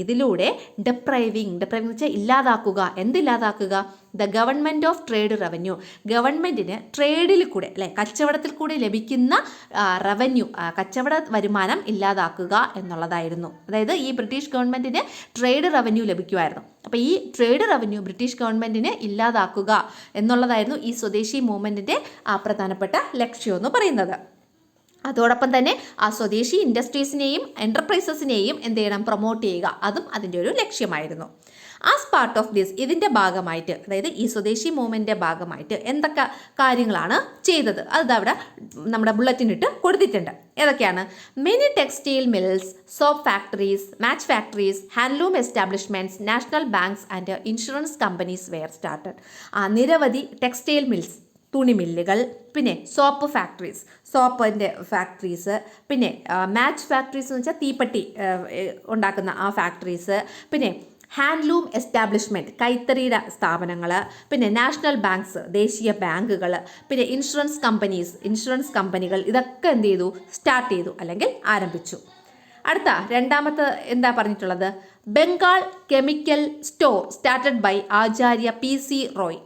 ഇതിലൂടെ ഡെപ്രൈവിംഗ് എന്ന് വെച്ചാൽ ഇല്ലാതാക്കുക. എന്തില്ലാതാക്കുക? The government of trade revenue. ഗവൺമെൻറ്റിന് ട്രേഡിൽ കൂടെ അല്ലെ കച്ചവടത്തിൽ കൂടെ ലഭിക്കുന്ന റവന്യൂ, കച്ചവട വരുമാനം ഇല്ലാതാക്കുക എന്നുള്ളതായിരുന്നു. അതായത് ഈ ബ്രിട്ടീഷ് ഗവൺമെൻറ്റിന് ട്രേഡ് റവന്യൂ ലഭിക്കുമായിരുന്നു. അപ്പോൾ ഈ ട്രേഡ് റവന്യൂ ബ്രിട്ടീഷ് ഗവൺമെൻറ്റിന് ഇല്ലാതാക്കുക എന്നുള്ളതായിരുന്നു ഈ സ്വദേശി മൂവ്മെൻറ്റിൻ്റെ പ്രധാനപ്പെട്ട ലക്ഷ്യമെന്ന് പറയുന്നത്. അതോടൊപ്പം തന്നെ ആ സ്വദേശി ഇൻഡസ്ട്രീസിനെയും എൻ്റർപ്രൈസസിനെയും എന്ത് ചെയ്യണം? പ്രൊമോട്ട് ചെയ്യുക. അതും അതിൻ്റെ ഒരു ലക്ഷ്യമായിരുന്നു. ആസ് പാർട്ട് ഓഫ് ദിസ്, ഇതിൻ്റെ ഭാഗമായിട്ട്, അതായത് ഈ സ്വദേശി മൂവ്മെൻറ്റിൻ്റെ ഭാഗമായിട്ട് എന്തൊക്കെ കാര്യങ്ങളാണ് ചെയ്തത് അത് അവിടെ നമ്മുടെ ബുള്ളറ്റിനിട്ട് കൊടുത്തിട്ടുണ്ട്. ഏതൊക്കെയാണ്? Many textile mills, soap factories, match factories, handloom establishments, national banks and insurance companies were started. നിരവധി ടെക്സ്റ്റൈൽ മിൽസ്, തുണിമില്ലുകൾ, പിന്നെ സോപ്പ് ഫാക്ടറീസ്, സോപ്പിൻ്റെ ഫാക്ടറീസ്, പിന്നെ മാച്ച് ഫാക്ടറീസ് എന്ന് വെച്ചാൽ തീപ്പെട്ടി ഉണ്ടാക്കുന്ന ആ ഫാക്ടറീസ്, പിന്നെ ഹാൻഡ്ലൂം എസ്റ്റാബ്ലിഷ്മെൻറ്റ്, കൈത്തറിയുടെ സ്ഥാപനങ്ങൾ, പിന്നെ നാഷണൽ ബാങ്ക്സ്, ദേശീയ ബാങ്കുകൾ, പിന്നെ ഇൻഷുറൻസ് കമ്പനികൾ, ഇതൊക്കെ എന്ത് ചെയ്തു? സ്റ്റാർട്ട് ചെയ്തു അല്ലെങ്കിൽ ആരംഭിച്ചു. അടുത്ത രണ്ടാമത്തെ എന്താ പറഞ്ഞിട്ടുള്ളത്? Bengal chemical store started by Acharya PC Roy.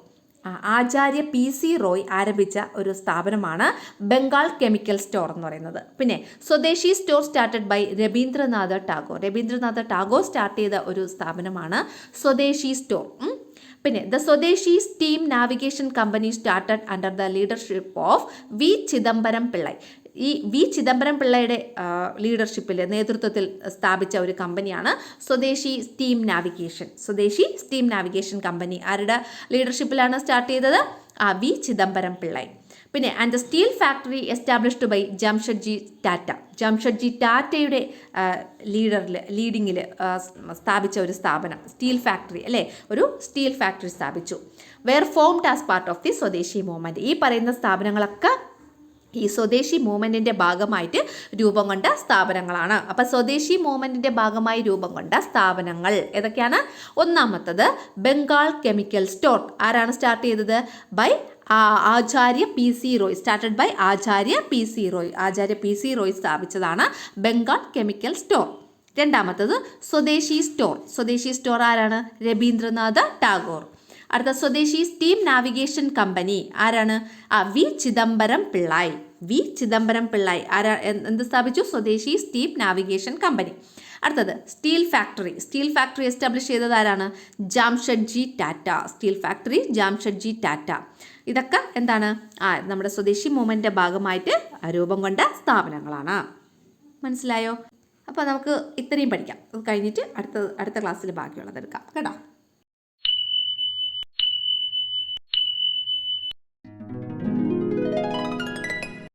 Acharya PC Roy ആരംഭിച്ച ഒരു സ്ഥാപനമാണ് ബംഗാൾ കെമിക്കൽ സ്റ്റോർ എന്ന് പറയുന്നത്. പിന്നെ Swadeshi store started by Rabindranath Tagore start ചെയ്ത ഒരു സ്ഥാപനമാണ് സ്വദേശി സ്റ്റോർ. പിന്നെ the Swadeshi steam navigation company started under the leadership of V Chidambaram Pillai. ഈ വി ചിദംബരം പിള്ളയുടെ നേതൃത്വത്തിൽ സ്ഥാപിച്ച ഒരു കമ്പനിയാണ് സ്വദേശി സ്റ്റീം നാവിഗേഷൻ കമ്പനി. ആരുടെ ലീഡർഷിപ്പിലാണ് സ്റ്റാർട്ട് ചെയ്തത്? വി ചിദംബരം പിള്ളൈ. പിന്നെ and the steel factory established by Jamshedji ടാറ്റയുടെ ലീഡിങ്ങിൽ സ്ഥാപിച്ച ഒരു സ്ഥാപനം സ്റ്റീൽ ഫാക്ടറി അല്ലേ, ഒരു സ്റ്റീൽ ഫാക്ടറി സ്ഥാപിച്ചു. Were formed as part of the Swadeshi movement. ഈ പറയുന്ന സ്ഥാപനങ്ങളൊക്കെ ഈ സ്വദേശി മൂവ്മെൻറ്റിൻ്റെ ഭാഗമായിട്ട് രൂപം കൊണ്ട സ്ഥാപനങ്ങളാണ്. അപ്പോൾ സ്വദേശി മൂവ്മെൻറ്റിൻ്റെ ഭാഗമായി രൂപം കൊണ്ട സ്ഥാപനങ്ങൾ ഏതൊക്കെയാണ്? ഒന്നാമത്തത് ബംഗാൾ കെമിക്കൽ സ്റ്റോർ. ആരാണ് സ്റ്റാർട്ട് ചെയ്തത്? By Acharya PC Roy. Started by Acharya PC Roy സ്ഥാപിച്ചതാണ് ബംഗാൾ കെമിക്കൽ സ്റ്റോർ. രണ്ടാമത്തത് സ്വദേശി സ്റ്റോർ ആരാണ്? രവീന്ദ്രനാഥ ടാഗോർ. അടുത്ത സ്വദേശി സ്റ്റീം നാവിഗേഷൻ കമ്പനി ആരാണ്? വി ചിദംബരം പിള്ളൈ എന്ത് സ്ഥാപിച്ചു? Swadeshi steam navigation Company. അടുത്തത് സ്റ്റീൽ ഫാക്ടറി എസ്റ്റാബ്ലിഷ് ചെയ്തത് ആരാണ്? ജംഷഡ്ജി ടാറ്റ. ഇതൊക്കെ എന്താണ്? നമ്മുടെ സ്വദേശി മൂവ്മെൻറ്റിൻ്റെ ഭാഗമായിട്ട് രൂപം കൊണ്ട സ്ഥാപനങ്ങളാണ്. മനസ്സിലായോ? അപ്പോൾ നമുക്ക് ഇത്രയും പഠിക്കാം. അത് കഴിഞ്ഞിട്ട് അടുത്ത ക്ലാസ്സിൽ ബാക്കിയുള്ളത് എടുക്കാം കേട്ടോ.